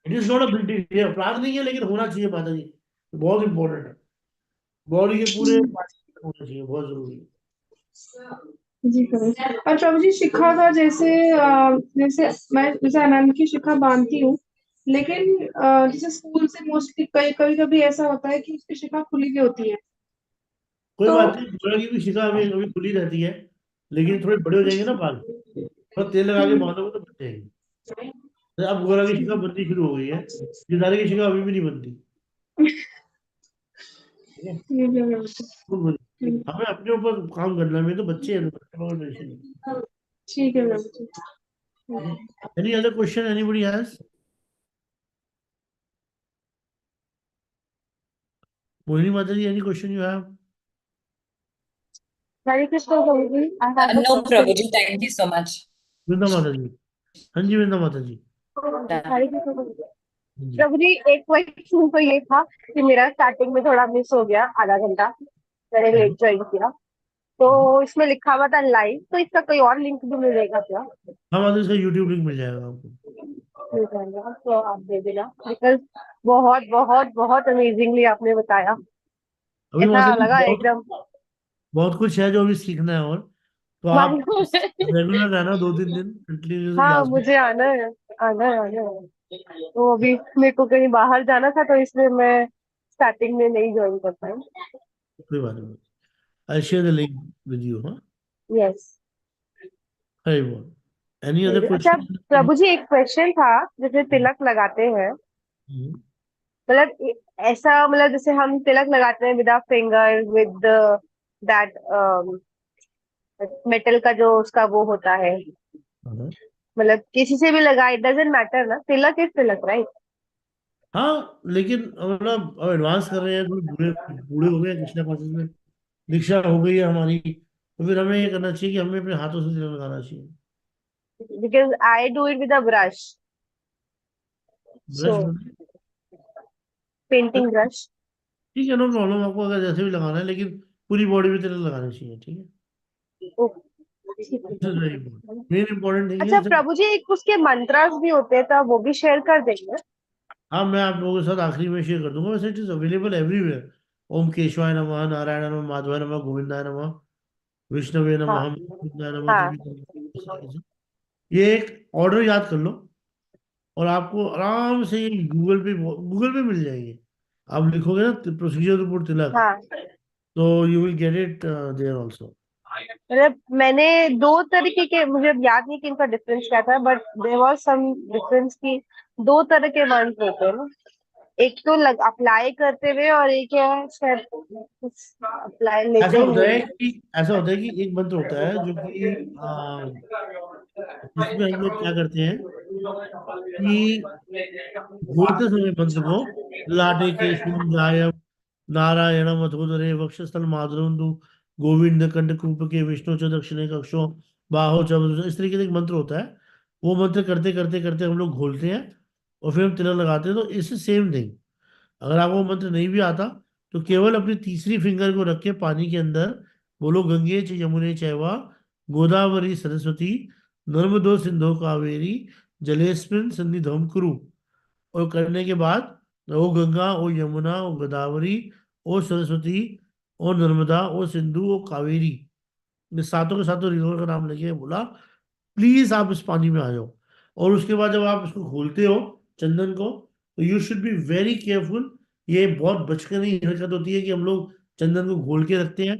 it is not a big deal. ये अपराध नहीं है, लेकिन होना चाहिए माता जी, बहुत इंपॉर्टेंट है। बॉडी के पूरे पार्ट होना चाहिए, बहुत जरूरी है। जी प्रभु। और प्रभु जी शिखा का जैसे जैसे मैं जैसे आनंद की शिखा बांधती हूँ, लेकिन जैसे स्कूल से मोस्टली कभी कभी ऐसा होता है कि उसकी शिखा खुली भी होती है। कोई तो बात नहीं, गोरा की भी शिखा अभी अभी खुली रहती है, लेकिन थोड़े बड़े हो जाएंगे ना बाल, थोड़ा तेल लगा के हम्म, बांधोगे तो बच जाएंगे। तो अब गोरा की शिखा बननी शुरू हो गई है, गिटारे की शिखा अभी भी नहीं बनती। ठीक है, हम्म, बिल्कुल बन- हम्म, हमें अपने ऊपर काम करना है, मेरे तो बच्चे हैं, तो बच्चे लोगों को टेंशन नहीं। ठीक है Prabhu ji. Any other question anybody has? Mohini Mata ji, any question you have? Hare Krishna Prabhu ji, I have a No, question. Prabhuji, thank you so much. वृंदा माता जी, हाँ जी वृंदा माता जी। हरे कृष्ण प्रभु जी। हाँ जी। प्रभु जी, एक क्वेश्चन तो ये था कि मेरा स्टार्टिंग में थोड़ा मिस हो गया, आधा घंटा मैंने लेट हम्म, ज्वाइन किया। तो इसमें लिखा हुआ था लाइव, तो इसका कोई और लिंक भी मिलेगा क्या? हाँ माता जी, इसका यूट्यूब लिंक मिल जाएगा आपको। मिल जाएगा तो आप दे देना, बिकॉज बहुत बहुत बहुत अमेजिंगली आपने बताया, अभी ऐसा माता जी लगा बहुत एकदम। बहुत कुछ है जो अभी सीखना है, और तो आप मालूम है। रेगुलर रहना, 2-3 दिन कंटिन्यूसली हाँ, क्लास में। मुझे आना है, आना है, आना है। तो अभी मेरे को कहीं बाहर जाना था, तो इसलिए मैं स्टार्टिंग में नहीं ज्वाइन कर पाई। कोई बात नहीं, I share the link with you. हाँ, यस। हरी बोल। एनी अदर अच्छा क्वेश्चन? प्रभु जी, एक क्वेश्चन था, जैसे तिलक लगाते हैं, मतलब ऐसा, मतलब जैसे हम तिलक लगाते हैं with our finger, with that metal का जो उसका वो होता है, मतलब किसी से भी लगाए, इट डजेंट मैटर ना, तिलक इज तिलक, राइट? हाँ, लेकिन मतलब अब एडवांस कर रहे हैं, थोड़े बूढ़े बूढ़े हो गए हैं, कृष्णा क्लासेस में दीक्षा हो गई है हमारी, तो फिर हमें ये करना चाहिए कि हमें अपने हाथों से तिलक लगाना चाहिए। Because I do it with a brush, so brush मतलब? Painting brush. ठीक है, नो प्रॉब्लम, आपको अगर जैसे भी लगाना है, लेकिन पूरी बॉडी में तिलक लगाना चाहिए, ठीक है। This is very important. Main important thing अच्छा इज, प्रभु जी, एक उसके मंत्रास भी होते हैं, तो आप वो भी शेयर कर देंगे? हाँ मैं आप लोगों के साथ आखिरी में शेयर कर दूंगा, वैसे इट इज अवेलेबल एवरीवेयर। ओम केशवाय नमः, नारायण नमः, माधवाय नमः, गोविंदाय नमः, विष्णवे हाँ, नमः, मुकुंदाय नमः, जो हाँ। भी ये एक ऑर्डर याद कर लो, और आपको आराम से ये गूगल पे मिल जाएंगे। आप लिखोगे ना प्रोसीजर रिपोर्ट तिलक, हाँ, तो you will get it there also. मतलब मैंने दो तरीके के, मुझे याद नहीं कि इनका डिफरेंस क्या था, but there was some difference की दो तरह के मंत्र होते हैं ना, एक तो अप्लाई करते हुए, और एक है शायद अप्लाई लेते हुए। ऐसा होता है कि एक मंत्र होता है जो कि जिसमें हम लोग क्या करते हैं कि बोलते समय मंत्र को, लाटे केशवम जायम नारायणम अथोदरे वक्षस्थल माधुरंदु गोविंद कंठ कूप के विष्णु च दक्षिणे कक्षो बाहो च वज्र, इस तरीके से एक मंत्र होता है। वो मंत्र करते करते करते हम लोग घोलते हैं, और फिर हम तिलक लगाते हैं। तो इससे सेम थिंग, अगर आपको वो मंत्र नहीं भी आता, तो केवल अपनी तीसरी फिंगर को रख के पानी के अंदर बोलो, गंगे च यमुने चैवा गोदावरी सरस्वती नर्मदो सिंधु कावेरी जलेस्मिन सन्निधम कुरु। और करने के बाद ओ गंगा, ओ यमुना, ओ गोदावरी, ओ सरस्वती, ओ नर्मदा, ओ सिंधु, ओ कावेरी, ये सातों के सातों रिवर का नाम लेके बोला, प्लीज आप इस पानी में आ जाओ। और उसके बाद जब आप इसको घोलते हो चंदन को, तो you should be very careful. ये बहुत बचकानी हरकत होती है कि हम लोग चंदन को घोल के रखते हैं।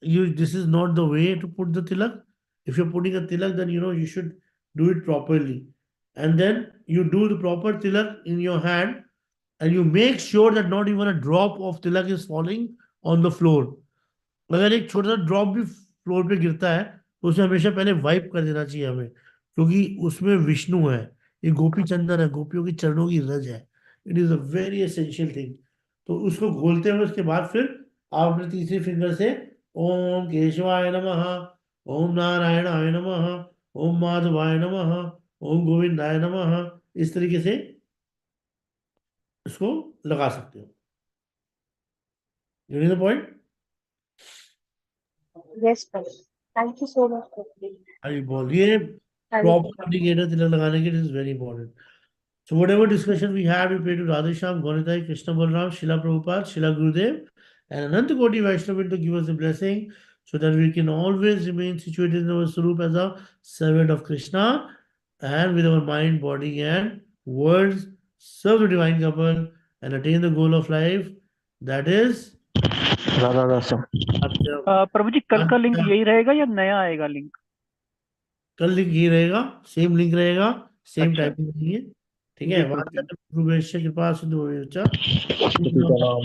You, this is not the way to put the tilak. If you're putting a tilak, then you should do it properly, and then you do the proper tilak in your hand, and you make sure that not even a drop of tilak is falling on the floor. अगर एक छोटा सा drop भी floor पे गिरता है, तो उसे हमेशा पहले वाइप कर देना चाहिए हमें, क्योंकि उसमें विष्णु है, ये गोपी चंदन है, गोपियों की चरणों की रज है। It is a very essential thing. तो उसको घोलते हुए उसके बाद फिर आप अपने तीसरी फिंगर से ओम केशवाय नमः, ओम नारायणाय नमः, ओम माधवाय नमः, ओम गोविंदाय नमः, इस तरीके से इसको लगा सकते हो। You the point? Yes sir, thank you so much. अभी बोलिए, थैंक प्रॉपर यू। इंडिकेटर तिलक लगाने के, it is very important. So whatever discussion we had, we pray to Radhesham, Gauritai, Krishna Balram, Srila Prabhupada, Srila Gurudev, and Ananta Koti Vaishnava to give us a blessing, so that we can always remain situated in our Sarup as a servant of Krishna, and with our mind, body, and words serve the divine couple, and attain the goal of life, that is Radha Dasam. Prabhu ji कल का link यही रहेगा या नया आएगा link? कल link यही रहेगा, सेम लिंक रहेगा, सेम अच्छा। टाइपिंग नहीं है, ठीक जी है। प्रभु जी। वाचा कृपा सिंधु